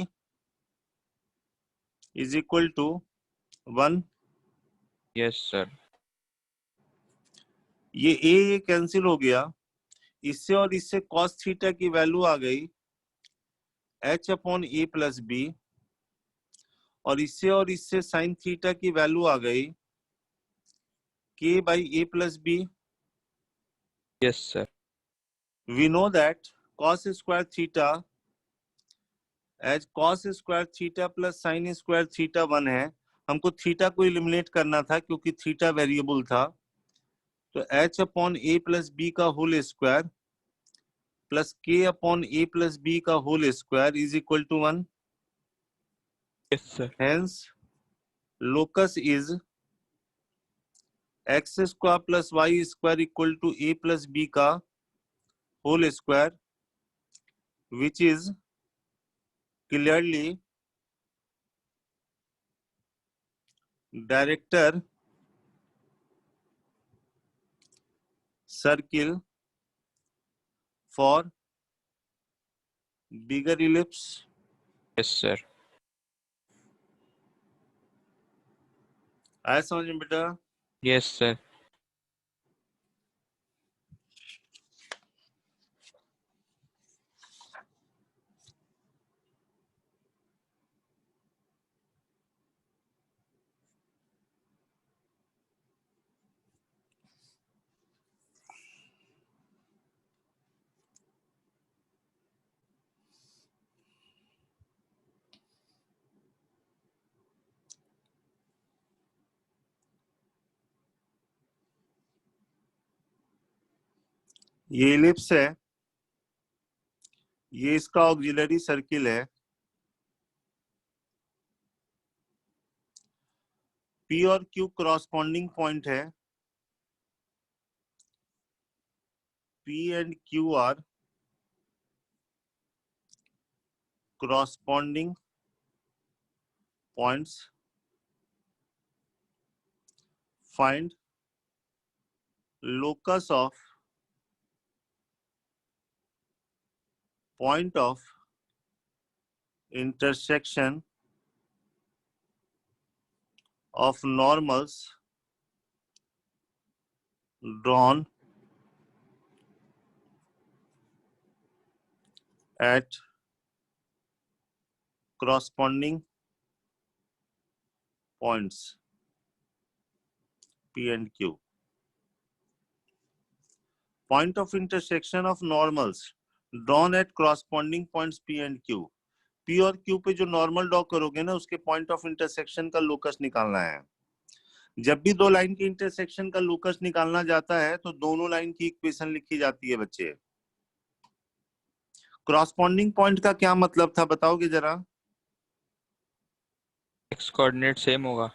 is equal to 1. Yes, sir. ये कैंसिल हो गया, इससे और इससे cos थीटा की वैल्यू आ गई h upon A plus B और इससे साइन थीटा की वैल्यू आ गई k by A plus B. Yes, sir. We know that cos square theta as cos square theta plus sin square theta 1 है. हमको थीटा को एलिमिनेट करना था क्योंकि थीटा वेरिएबल था. तो h upon A plus B का whole square plus k upon A plus B का whole square is equal to 1. Yes, sir. Hence locus is x square plus y square equal to a plus b का whole square which is clearly director circle for bigger ellipse. Yes, sir. आया समझ में बेटा? Yes, sir. ये इलिप्स है, ये इसका ऑक्सिलरी सर्किल है. P और Q corresponding पॉइंट है. P and Q are corresponding points. Find locus of point of intersection of normals drawn at corresponding points P and Q. Point of intersection of normals drawn at corresponding points P and Q. P और Q पे जो नॉर्मल ड्रॉ करोगे ना उसके पॉइंट ऑफ इंटरसेक्शन का लोकस निकालना है. जब भी दो लाइन की इंटरसेक्शन का लोकस निकालना जाता है तो दोनों लाइन की इक्वेशन लिखी जाती है बच्चे. क्रॉसपॉन्डिंग पॉइंट का क्या मतलब था बताओगे जरा? X coordinate same होगा.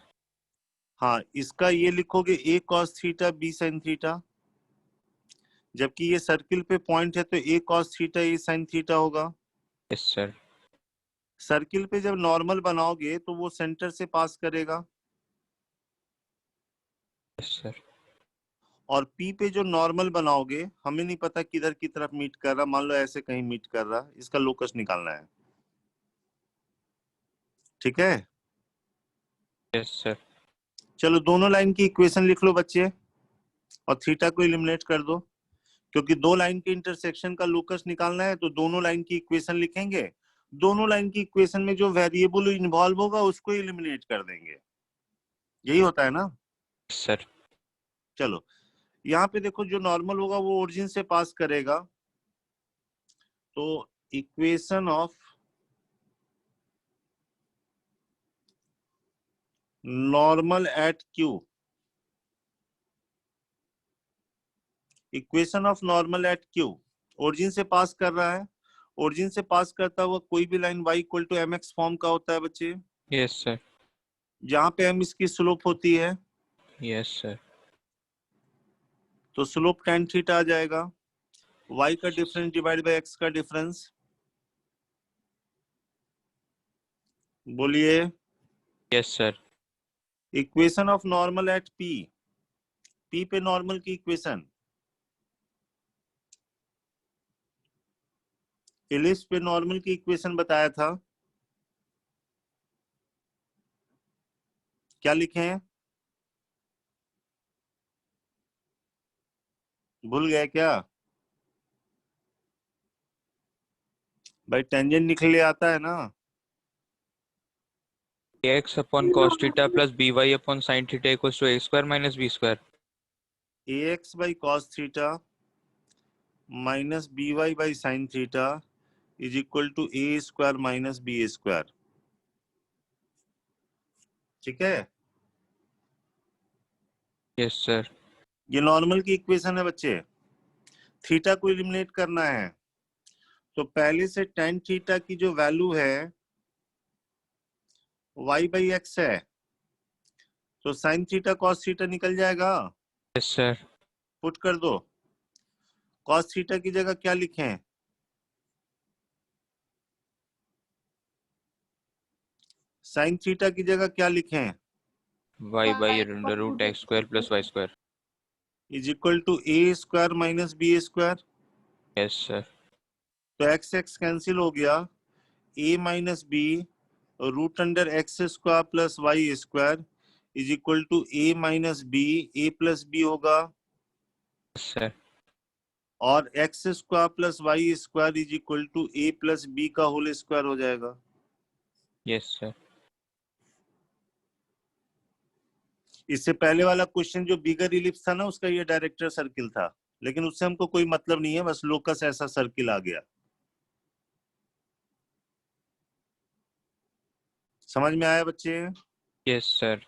हाँ, इसका ये लिखोगे a cos theta b sin theta, जबकि ये सर्किल पे पॉइंट है तो a cos theta a sin theta होगा. Yes, sir. सर्किल पे जब नॉर्मल बनाओगे तो वो सेंटर से पास करेगा Yes, sir. और P पे जो नॉर्मल बनाओगे हमें नहीं पता किधर की तरफ मीट कर रहा, मान लो ऐसे कहीं मीट कर रहा, इसका लोकस निकालना है. ठीक है? Yes, sir. चलो दोनों लाइन की इक्वेशन लिख लो बच्चे और थीटा को एलिमिनेट कर दो, क्योंकि दो लाइन के इंटरसेक्शन का लोकस निकालना है तो दोनों लाइन की इक्वेशन लिखेंगे. दोनों लाइन की इक्वेशन में जो वेरिएबल इन्वॉल्व होगा उसको एलिमिनेट कर देंगे. यही होता है ना? Yes, sir. चलो यहाँ पे देखो जो नॉर्मल होगा वो ओरिजिन से पास करेगा, तो equation of normal eight Q, equation of normal eight Q, origin से पास कर रहा है, ओरिजिन से पास करता हुआ कोई भी line y equal to M X form का होता है बच्चे, यस सर। जहां पे m इसकी स्लोप होती है, यस सर। तो स्लोप tan थीटा आ जाएगा, y का डिफरेंस डिवाइड बाय x का डिफरेंस, बोलिए। Yes sir. Equation of normal at p पे नॉर्मल की इक्वेशन, इलिप्स पे नॉर्मल की इक्वेशन बताया था, क्या लिखे हैं, भूल गए क्या भाई? टेंजेंट निकले आता है ना, ax upon cos theta plus by upon sin theta equals to a square minus b square. ax by cos theta minus by by sin theta is equal to a square minus b square, ठीक है। Yes sir. ये नॉर्मल की इक्वेशन है बच्चे, थीटा को एलिमिनेट करना है, तो पहले से tan थीटा की जो वैल्यू है y by x है, तो sin थीटा cos थीटा निकल जाएगा, यस सर। पुट कर दो, cos थीटा की जगह क्या लिखें, sin थीटा की जगह क्या लिखें, y by under root x square plus y square. Is equal to a square minus b square, yes sir. तो x x कैंसिल हो गया, a minus b root under X square plus Y square is equal to a minus b, a plus b होगा, यस सर। और X square plus Y square is equal to a plus b का होल स्क्वायर हो जाएगा। Yes sir. इससे पहले वाला क्वेश्चन जो बिगर इलिप्स था ना, उसका ये डायरेक्टर सर्किल था, लेकिन उससे हमको कोई मतलब नहीं है, बस लोकस ऐसा सर्किल आ गया। समझ में आया बच्चे? Yes sir.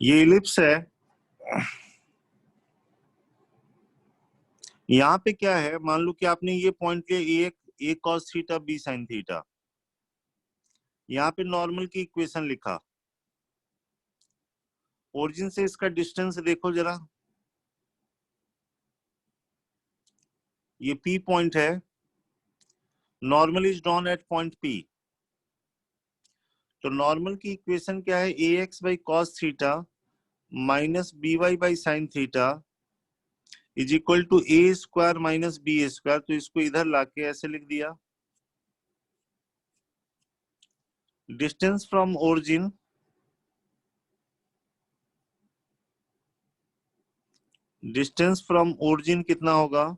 ये इलिप्स है, यहाँ पे क्या है, मान लो कि आपने ये पॉइंट लिया A cos theta B sine theta, यहाँ पे नॉर्मल की इक्वेशन लिखा, ओरिजिन से इसका डिस्टेंस देखो जरा, ये P पॉइंट है, normal is drawn at point P, तो नॉर्मल की इक्वेशन क्या है, A x by cos theta minus B Y by sine theta is equal to A square minus B square, तो इसको इधर लाके ऐसे लिख दिया, डिस्टेंस फ्रॉम ओरिजिन कितना होगा,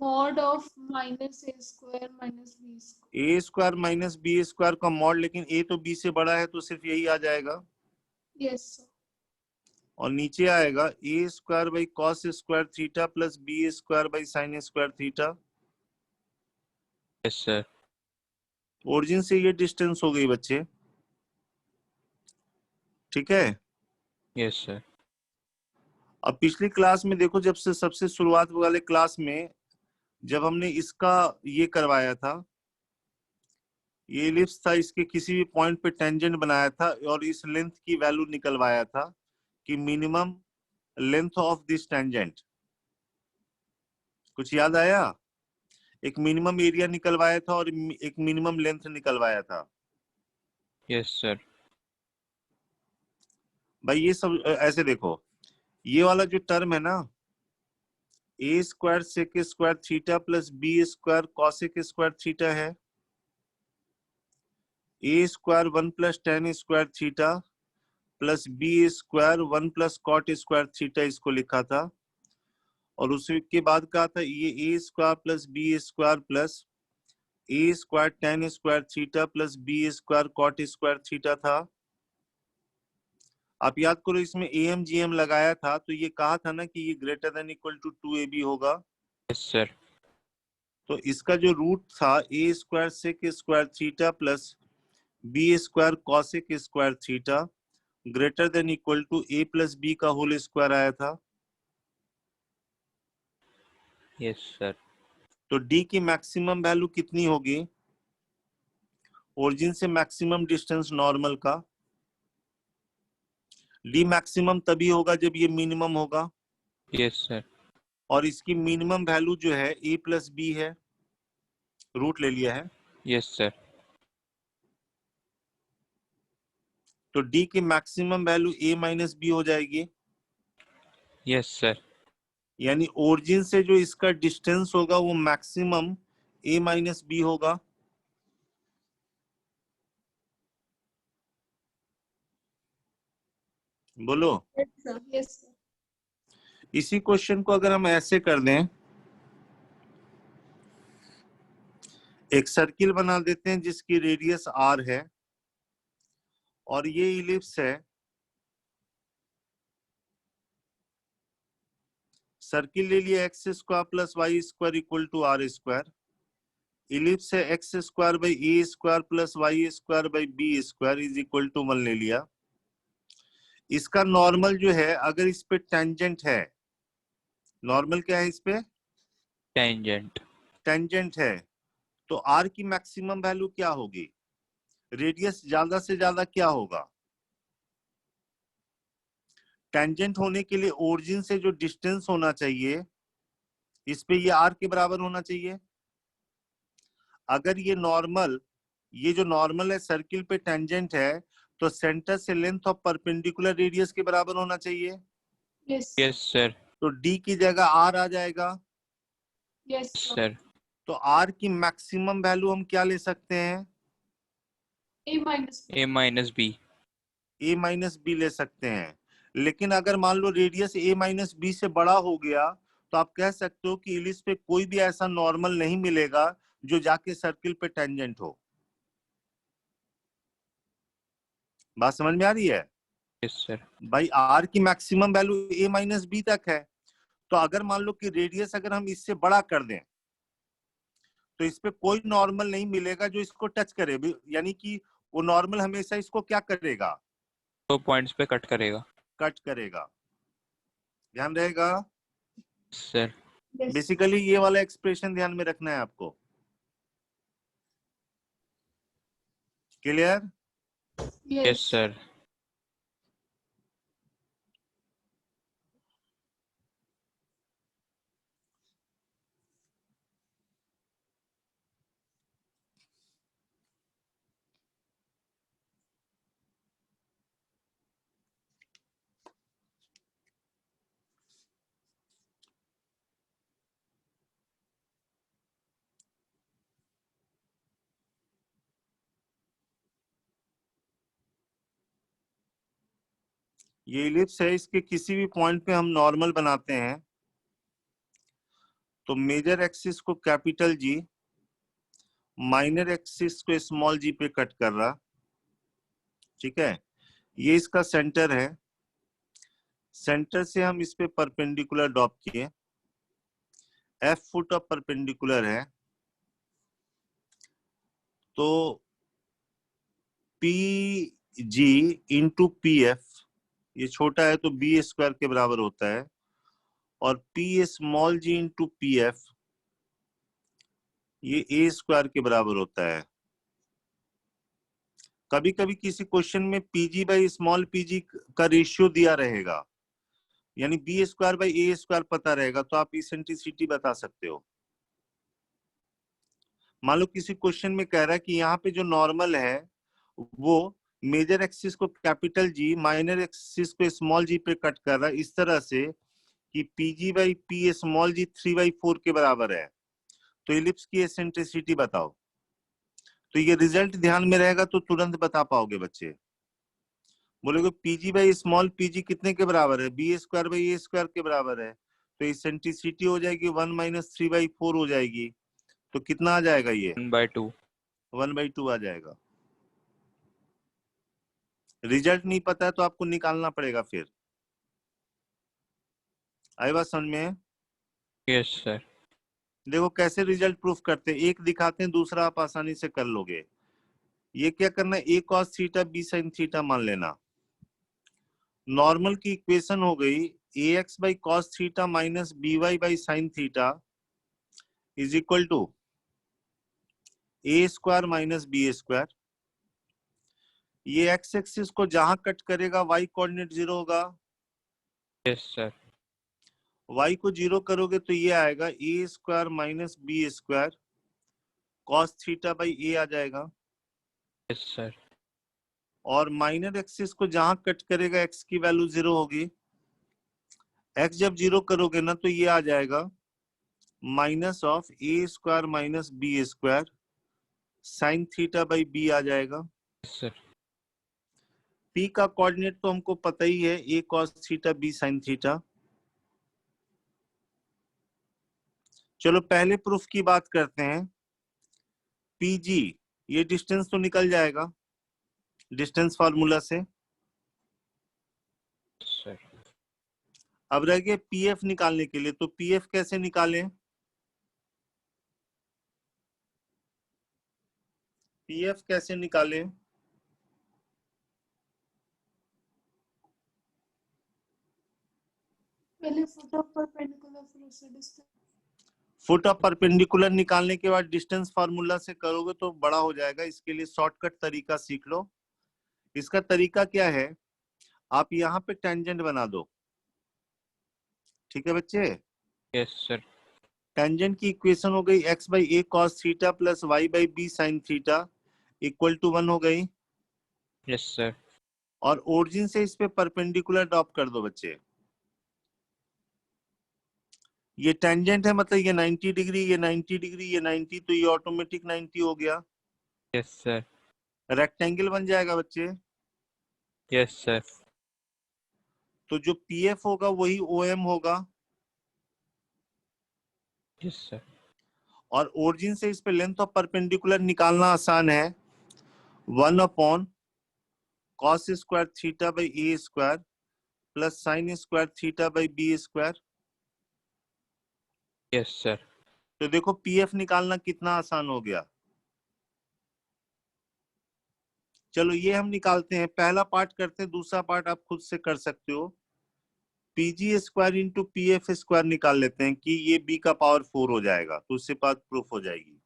mod of minus a square minus b square. A square minus B square का मॉड, लेकिन ए तो बी से बड़ा है तो सिर्फ यही आ जाएगा, Yes, sir. और नीचे आएगा ए square by cos square theta plus B square by sine square theta, yes sir. Origin से ये डिस्टेंस हो गई बच्चे, ठीक है। Yes sir. अब पिछली क्लास में देखो, जब से सबसे शुरुआत वाले क्लास में जब हमने इसका ये करवाया था, ये इलिप्स था, इसके किसी भी पॉइंट पे टेंजेंट बनाया था और इस लेंथ की वैल्यू निकलवाया था कि minimum length of this tangent, कुछ याद आया? एक मिनिमम एरिया निकलवाया था और एक मिनिमम लेंथ निकलवाया था, यस सर। भाई ये सब ऐसे देखो, ये वाला जो टर्म है ना, A square sec square theta plus B square cosec square theta है। ए square 1 plus tan square theta plus B square 1 plus cot square theta इसको लिखा था। और उसके बाद कहा था ये A square plus B square plus A square tan square theta plus B square cot square theta था। आप याद करो, इसमें एम जी एम लगाया था तो ये कहा था ना कि ये greater than equal to 2ab होगा। Yes sir. तो इसका जो रूट था a square sec square theta plus B square cosec square theta greater than equal to a plus B का होल स्क्वायर आया था। Yes sir. तो डी की मैक्सिमम वैल्यू कितनी होगी? ओरिजिन से मैक्सिमम डिस्टेंस नॉर्मल का डी मैक्सिमम तभी होगा जब ये मिनिमम होगा। Yes sir. और इसकी मिनिमम वैल्यू जो है ए प्लस बी है, रूट ले लिया है। Yes sir. तो डी की मैक्सिमम वैल्यू ए माइनस बी हो जाएगी। Yes sir. यानी ओरिजिन से जो इसका डिस्टेंस होगा वो मैक्सिमम ए माइनस बी होगा। बोलो। Yes, sir. Yes, sir. इसी क्वेश्चन को अगर हम ऐसे कर दें, एक सर्किल बना देते हैं जिसकी रेडियस आर है और ये इलिप्स है। सर्किल ले लिया x square plus Y square equal to r square. Ellipse है x square by A square plus Y square by B square is equal to 1 ले लिया। इसका नॉर्मल जो है, अगर इस पे टेंजेंट है, नॉर्मल क्या है इस पे? टेंजेंट। टेंजेंट है, तो आर की मैक्सिमम वैल्यू क्या होगी? रेडियस ज्यादा से ज्यादा क्या होगा? टेंजेंट होने के लिए ओरिजिन से जो डिस्टेंस होना चाहिए इस पे ये आर के बराबर होना चाहिए। अगर ये नॉर्मल, ये जो नॉर्मल है सर्किल पे टेंजेंट है, तो सेंटर से लेंथ ऑफ परपेंडिकुलर रेडियस के बराबर होना चाहिए। Yes. Yes sir. तो डी की जगह आर आ जाएगा। Yes, sir. सर। तो आर की मैक्सिमम वैल्यू हम क्या ले सकते हैं? A minus B. A minus B. A minus B ले सकते हैं। लेकिन अगर मान लो रेडियस ए माइनस बी से बड़ा हो गया तो आप कह सकते हो कि इलिप्स पे कोई भी ऐसा नॉर्मल नहीं मिलेगा जो जाके सर्किल पे टेंजेंट हो। बात समझ में आ रही है? Yes sir. भाई आर की मैक्सिमम वैल्यू ए माइनस बी तक है, तो अगर मान लो कि रेडियस अगर हम इससे बड़ा कर दें तो इस पे कोई नॉर्मल नहीं मिलेगा जो इसको टच करे। यानी कि वो नॉर्मल हमेशा इसको क्या करेगा? 2 पॉइंट्स पे कट करेगा। कट करेगा। ध्यान रहेगा। सर। Yes. बेसिकली ये वाला एक्सप्रेशन ध्यान में रखना है आपको। क्लियर? Yes Yes. सर। ये इलिप्स है, इसके किसी भी पॉइंट पे हम नॉर्मल बनाते हैं तो मेजर एक्सिस को कैपिटल जी, माइनर एक्सिस को स्मॉल जी पे कट कर रहा। ठीक है, ये इसका सेंटर है। सेंटर से हम इस पे परपेंडिकुलर ड्रॉप किए, एफ फुट ऑफ परपेंडिकुलर है, तो P G into P F, ये छोटा है तो बी स्क्वायर के बराबर होता है, और पी स्मॉल जी इंटू पी एफ ये ए स्क्वायर के बराबर होता है। कभी कभी किसी क्वेश्चन में पीजी बाई स्मॉल पीजी का रेशियो दिया रहेगा, यानी B square by A square पता रहेगा, तो आप इसेंट्रिसिटी बता सकते हो। मान लो किसी क्वेश्चन में कह रहा है कि यहाँ पे जो नॉर्मल है वो मेजर एक्सिस को कैपिटल जी, माइनर एक्सिस को स्मॉल जी पे कट कर रहा है इस तरह से कि पीजी बाई पी स्मॉल जी 3/4 के बराबर है। तो इलिप्स की एसेंट्रिसिटी बताओ। तो ये रिजल्ट ध्यान में रहेगा तो तुरंत बता पाओगे बच्चे। बोलोगे पीजी बाई स्मॉल पीजी कितने के बराबर है? B square by A square के बराबर है। तो एसेंट्रिसिटी हो जाएगी 1 - 3/4 हो जाएगी। तो कितना आ जाएगा? ये 1/2। 1/2 आ जाएगा। रिजल्ट नहीं पता है तो आपको निकालना पड़ेगा फिर। आई बात समझ में? Yes sir. देखो कैसे रिजल्ट प्रूफ करते हैं, एक दिखाते हैं, दूसरा आप आसानी से कर लोगे। ये क्या करना है, a cos theta B sine theta मान लेना। नॉर्मल की इक्वेशन हो गई a x by cos theta minus B Y by sine theta is equal to A square minus B square. ये एक्स एक्सिस को जहां कट करेगा वाई कोऑर्डिनेट 0 होगा। Yes sir. वाई को 0 करोगे तो ये आएगा ए square minus B square cos theta by a आ जाएगा। Yes sir. और माइनर एक्सिस को जहां कट करेगा एक्स की वैल्यू 0 होगी। एक्स जब 0 करोगे ना तो ये आ जाएगा minus of A square minus B square sine theta by b आ जाएगा। Yes sir. पी का कोऑर्डिनेट तो हमको पता ही है, a cos theta B sine theta. चलो पहले प्रूफ की बात करते हैं। पीजी, ये डिस्टेंस तो निकल जाएगा डिस्टेंस फार्मूला से। सर। अब रह गया पीएफ निकालने के लिए। तो पीएफ कैसे निकालें? पीएफ कैसे निकालें? पहले फुट ऑफ परपेंडिकुलर फिर उससे डिस्टेंस। फुट ऑफ परपेंडिकुलर निकालने के बाद डिस्टेंस फार्मूला से करोगे तो बड़ा हो जाएगा। इसके लिए शॉर्टकट तरीका सीख लो। इसका तरीका क्या है, आप यहाँ पे टेंजेंट बना दो। ठीक है बच्चे? Yes sir. टेंजेंट की इक्वेशन हो गई x by A cos theta plus Y by B sine theta equal to 1 हो गई। Yes sir. और ओरिजिन से इस पे परपेंडिकुलर ड्रॉप कर दो बच्चे। ये टेंजेंट है, मतलब ये 90 डिग्री, ये 90 डिग्री, ये 90, तो ये ऑटोमेटिक 90 हो गया। Yes sir. रेक्टेंगल बन जाएगा बच्चे। Yes sir. तो जो पीएफ होगा वही ओएम होगा। Yes sir. और ओरिजिन से इस पे लेंथ ऑफ परपेंडिकुलर निकालना आसान है। 1 upon cos square theta by A square plus sine square theta by B square. Yes sir. तो देखो पीएफ निकालना कितना आसान हो गया। चलो ये हम निकालते हैं। पहला पार्ट करते हैं, दूसरा पार्ट आप खुद से कर सकते हो। PG square into PF square निकाल लेते हैं कि ये बी का पावर 4 हो जाएगा, तो उससे बात प्रूफ हो जाएगी।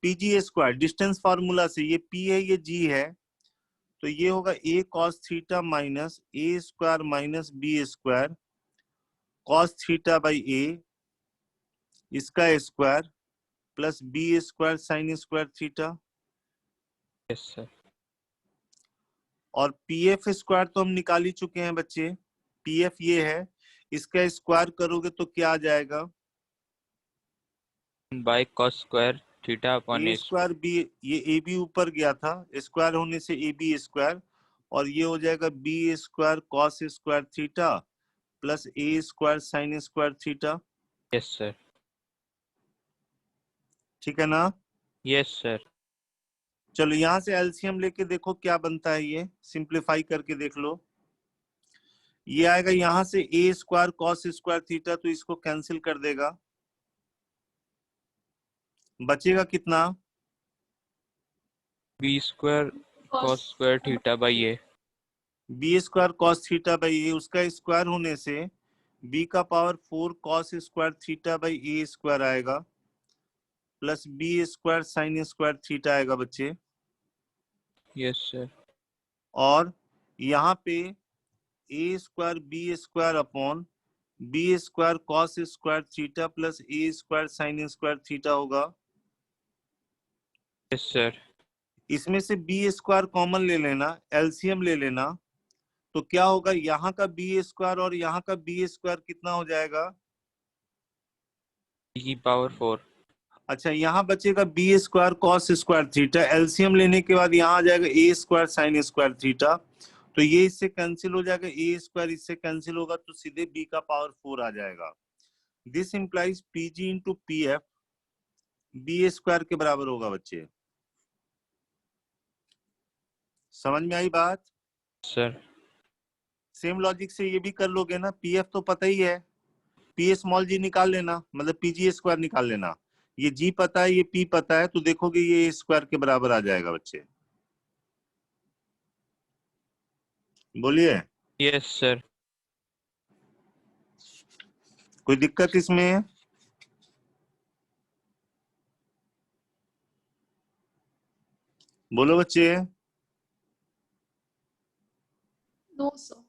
पीजी स्क्वायर डिस्टेंस फार्मूला से, ये पी है ये जी है, तो ये होगा a cos theta minus A square minus B square cos theta by a इसका square plus B square sine square theta. Yes sir. और पीएफ स्क्वायर तो हम निकाल ही चुके हैं बच्चे। पीएफ ये है, इसका स्क्वायर करोगे तो क्या आ जाएगा? By cos square theta upon A square B, ये ए बी ऊपर गया था, स्क्वायर होने से ए बी स्क्वायर, और ये हो जाएगा B square cos square theta plus ए square sine square theta. Yes sir. ठीक है ना? Yes sir. चलो यहां से एलसीएम लेके देखो क्या बनता है, ये सिंप्लीफाई करके देख लो। ये आएगा यहां से a square cos square theta, तो इसको कैंसिल कर देगा। बचेगा कितना? B square cos square theta by a. B square cos theta by a, उसका स्क्वायर होने से बी का power 4 cos square theta by A square आएगा plus B square sine square theta आएगा बच्चे। Yes sir. और यहाँ पे a square b square upon b square cos square theta plus A square sine square theta होगा। Yes sir. इसमें से बी स्क्वायर कॉमन ले लेना, एलसीएम ले लेना, तो क्या होगा, यहाँ का बी स्क्वायर और यहाँ का बी स्क्वायर कितना हो जाएगा? की पावर 4। अच्छा, यहाँ बचेगा B square cos square theta, LCM लेने के बाद यहाँ आ जाएगा ए स्क्वायर साइन स्क्वायर थीटा, तो ये इससे कैंसिल हो जाएगा, ए स्क्वायर इससे कैंसिल होगा, तो सीधे बी का पावर 4 आ जाएगा। This implies PG into P F B square के बराबर होगा बच्चे। समझ में आई बात? सर सेम लॉजिक से ये भी कर लोगे ना, पी एफ तो पता ही है, पी स्मॉल जी निकाल लेना, मतलब पीजी स्क्वायर निकाल लेना, ये जी पता है, ये पी पता है, तो देखोगे ये स्क्वायर के बराबर आ जाएगा बच्चे। बोलिए, यस सर। कोई दिक्कत इसमें है? बोलो बच्चे। 200।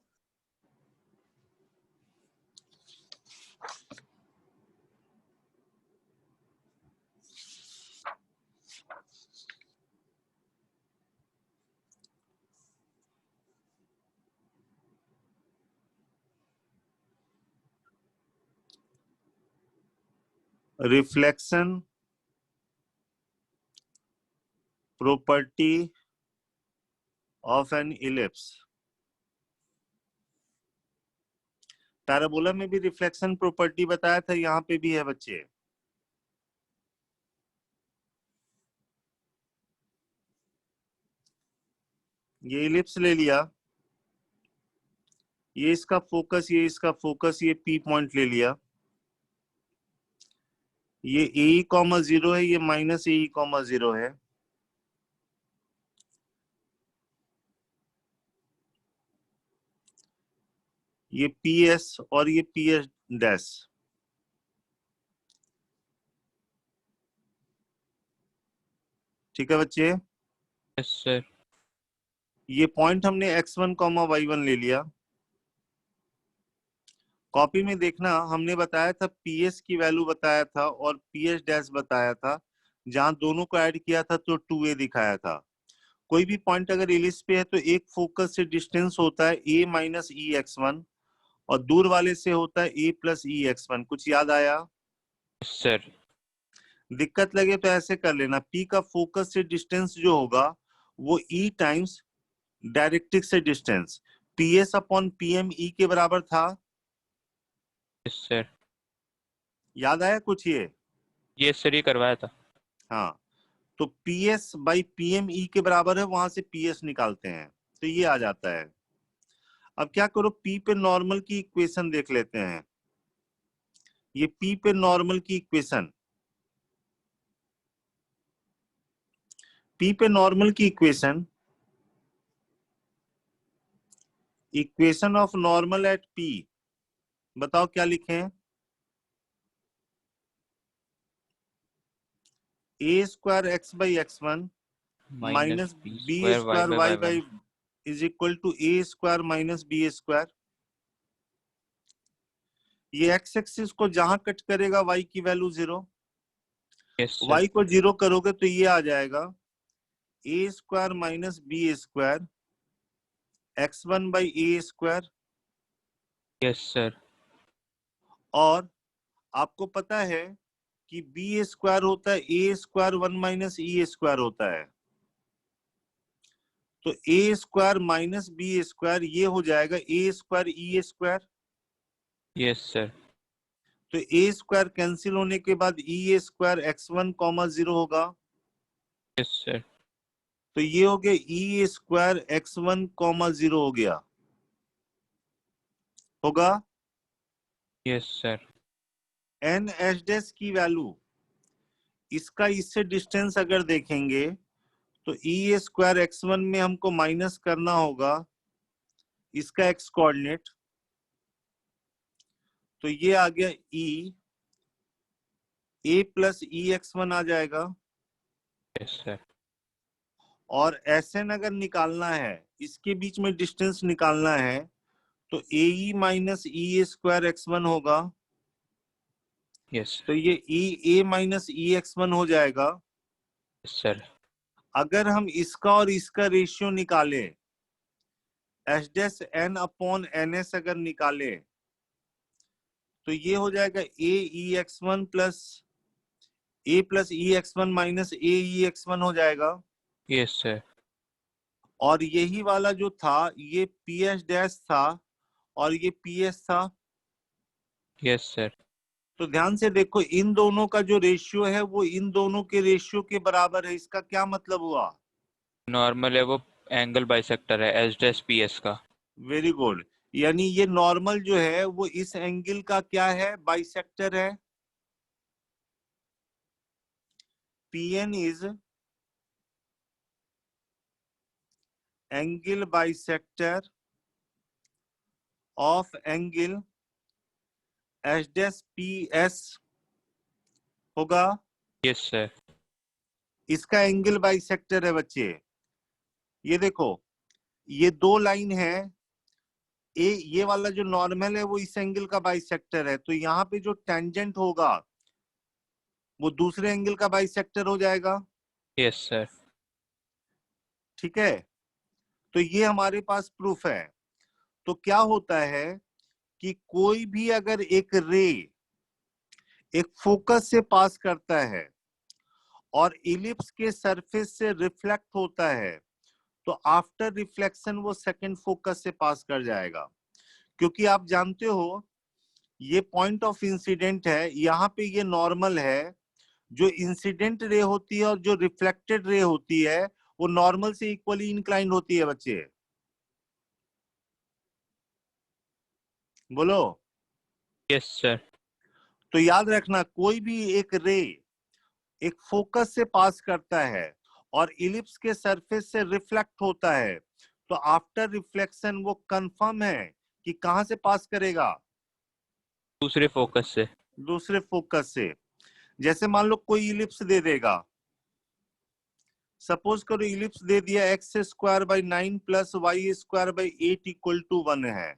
Reflection property of an ellipse। Parabola में भी रिफ्लेक्शन प्रॉपर्टी बताया था, यहाँ पे भी है बच्चे। ये इलिप्स ले लिया, ये इसका फोकस, ये इसका फोकस, ये पी पॉइंट ले लिया, ये ए कॉमा 0 है, ये माइनस ए कॉमा 0 है, ये पी एस और ये पी एस डैश। ठीक है बच्चे? Yes sir. ये पॉइंट हमने x1 कॉमा y1 ले लिया। कॉपी में देखना, हमने बताया था पीएस की वैल्यू बताया था और पीएस डैश बताया था, जहां दोनों को ऐड किया था तो 2a दिखाया था। कोई भी पॉइंट अगर इलिप्स पे है तो एक फोकस से डिस्टेंस होता है a माइनस ई x1 और दूर वाले से होता है a प्लस ई x1। कुछ याद आया? सर दिक्कत लगे तो ऐसे कर लेना, p का फोकस से डिस्टेंस जो होगा वो e टाइम्स डायरेक्ट्रिक्स से distance ps upon pm e के बराबर था। Yes sir. याद आया कुछ ये? यस सर, ये करवाया था। हाँ, तो ps बाई pm e के बराबर है, वहां से ps निकालते हैं तो ये आ जाता है। अब क्या करो, p पे नॉर्मल की इक्वेशन देख लेते हैं। ये p पे नॉर्मल की इक्वेशन, p पे नॉर्मल की equation, equation of normal at p, बताओ क्या लिखें? a square x by x1 minus B square Y by is equal to A square minus B square. ये एक्स एक्सिस को जहां कट करेगा y की वैल्यू 0, यस सर। y को 0 करोगे तो ये आ जाएगा ए square minus B square x1 by A square. Yes sir. और आपको पता है कि बी स्क्वायर होता है ए स्क्वायर 1 माइनस ई स्क्वायर होता है, तो ए स्क्वायर माइनस बी स्क्वायर ये हो जाएगा ए स्क्वायर ई स्क्वायर। Yes sir. तो ए स्क्वायर कैंसिल होने के बाद ई स्क्वायर x1 कॉमा 0 होगा, यस सर। तो ये हो गया ई स्क्वायर x1 कॉमा 0 हो गया, होगा। Yes sir. N H dash की वैल्यू, इसका इससे डिस्टेंस अगर देखेंगे तो ई स्क्वायर x1 में हमको माइनस करना होगा इसका x कोऑर्डिनेट, तो ये आ गया ई ए प्लस ई x1 आ जाएगा। Yes sir. और एसएन अगर निकालना है, इसके बीच में डिस्टेंस निकालना है, तो ए माइनस ई स्क्वायर x1 होगा, यस तो ये ए माइनस ई x1 हो जाएगा। सर। अगर हम इसका और इसका रेशियो निकाले, H dash N upon N S अगर निकाले, तो ये हो जाएगा A E X one plus E X one minus A E X one हो जाएगा। Yes sir. और यही वाला जो था ये पी एच डैश था और ये पी एस था। Yes sir. तो ध्यान से देखो, इन दोनों का जो रेशियो है वो इन दोनों के रेशियो के बराबर है। इसका क्या मतलब हुआ? नॉर्मल है वो एंगल बाइसेक्टर है एच डैश पी एस का। Very good. यानी ये नॉर्मल जो है वो इस एंगल का क्या है? बाइसेक्टर है। PN is angle bisector of angle H dash P S होगा। Yes sir. इसका एंगल बाइसेक्टर है बच्चे। ये देखो, ये दो लाइन है, ये वाला जो नॉर्मल है वो इस एंगल का बाइसेक्टर है, तो यहाँ पे जो टेंजेंट होगा वो दूसरे एंगल का बाइसेक्टर हो जाएगा। Yes sir. ठीक है, तो ये हमारे पास प्रूफ है। तो क्या होता है कि कोई भी अगर एक रे एक फोकस से पास करता है और इलिप्स के सरफेस से रिफ्लेक्ट होता है, तो आफ्टर रिफ्लेक्शन वो सेकंड फोकस से पास कर जाएगा। क्योंकि आप जानते हो ये पॉइंट ऑफ इंसिडेंट है, यहाँ पे ये नॉर्मल है। जो इंसिडेंट रे होती है और जो रिफ्लेक्टेड रे होती है वो नॉर्मल से इक्वली इंक्लाइंड होती है बच्चे। बोलो। Yes sir. तो याद रखना, कोई भी एक रे एक फोकस से पास करता है और इलिप्स के सरफेस से रिफ्लेक्ट होता है, तो आफ्टर रिफ्लेक्शन वो कंफर्म है कि कहां से पास करेगा? दूसरे फोकस से। दूसरे फोकस से। जैसे मान लो कोई इलिप्स दे देगा, सपोज करो इलिप्स दे दिया X square by 9 plus Y square by 8 equal to 1 है।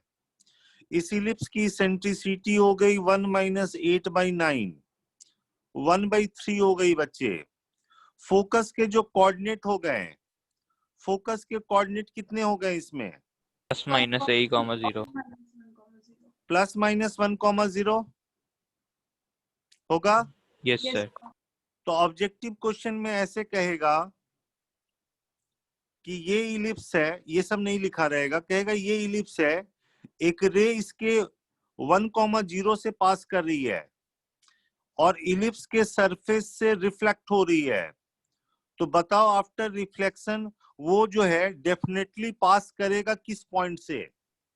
इस इलिप्स की सेंट्रिसिटी हो गई 1 माइनस 8 बाई 9, 1/3 हो गई बच्चे। फोकस के जो कोऑर्डिनेट हो गए, फोकस के कोऑर्डिनेट कितने हो गए इसमें? Plus minus A comma 0। Plus minus 1,0 होगा। Yes sir. तो ऑब्जेक्टिव क्वेश्चन में ऐसे कहेगा कि ये इलिप्स है, ये सब नहीं लिखा रहेगा, कहेगा ये इलिप्स है, एक रे इसके 1,0 से पास कर रही है और इलिप्स के सरफेस से रिफ्लेक्ट हो रही है। तो बताओ आफ्टर रिफ्लेक्शन वो जो है डेफिनेटली पास करेगा किस पॉइंट से?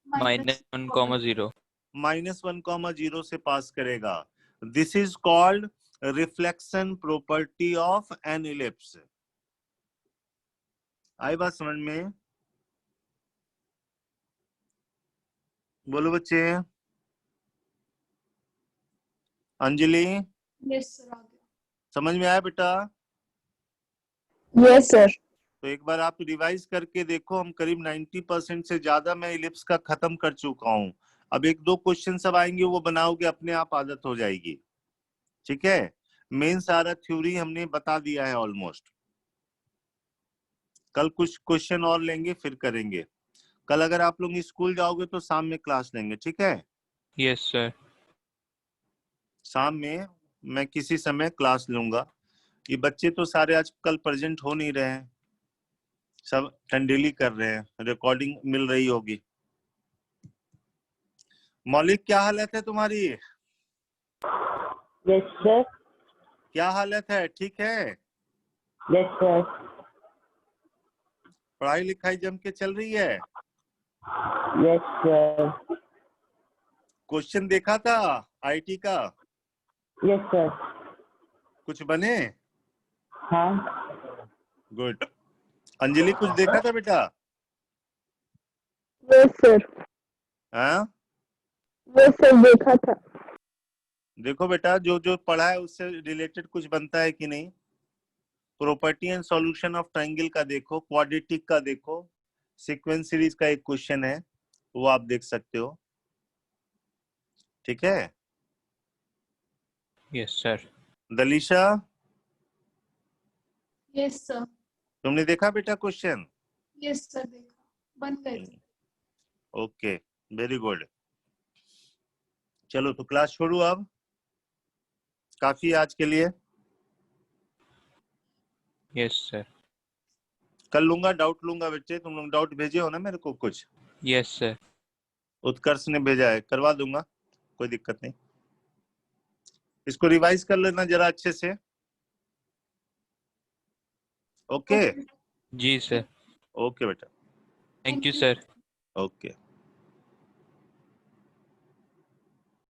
-1,0। -1,0 से पास करेगा। This is called reflection property of an ellipse. आई बात समझ में? बोलो बच्चे। अंजलि, यस सर, आ गया। समझ में आया बेटा? Yes sir. तो एक बार आप रिवाइज करके देखो। हम करीब 90% से ज्यादा मैं इलिप्स का खत्म कर चुका हूँ। अब एक दो क्वेश्चन सब आएंगे वो बनाओगे, अपने आप आदत हो जाएगी। ठीक है, मेन सारा थ्योरी हमने बता दिया है ऑलमोस्ट। कल कुछ क्वेश्चन और लेंगे फिर करेंगे। कल अगर आप लोग स्कूल जाओगे तो शाम में क्लास लेंगे, ठीक है? Yes sir. शाम में मैं किसी समय क्लास लूंगा। ये बच्चे तो सारे आजकल प्रेजेंट हो नहीं रहे हैं, सब टंडेली कर रहे हैं, रिकॉर्डिंग मिल रही होगी। मौलिक, क्या हालत है तुम्हारी? Yes sir. क्या हालत है? ठीक है? Yes sir. पढ़ाई लिखाई जम के चल रही है? Yes sir. क्वेश्चन देखा था आईटी का? Yes sir. कुछ बने? हाँ। गुड। अंजलि, कुछ देखा था बेटा? Yes sir. हाँ, यस सर, देखा था। देखो बेटा, जो जो पढ़ा है उससे रिलेटेड कुछ बनता है कि नहीं। Property and solution of triangle का देखो, क्वाड्रेटिक का देखो, सीक्वेंस सीरीज का एक क्वेश्चन है वो आप देख सकते हो। ठीक है? Yes sir. Dalisha, yes sir. तुमने देखा बेटा क्वेश्चन? यस सर देखा, बन गए थे। Okay, very good. चलो तो क्लास छोड़ू अब, काफी है आज के लिए। Yes sir. कल लूंगा, डाउट लूंगा बच्चे। तुम लोग डाउट भेजे हो ना मेरे को कुछ? Yes sir. उत्कर्ष ने भेजा है, करवा दूंगा, कोई दिक्कत नहीं। इसको रिवाइज कर लेना जरा अच्छे से। ओके Okay, जी सर। ओके बेटा, thank you you. Sir. Okay.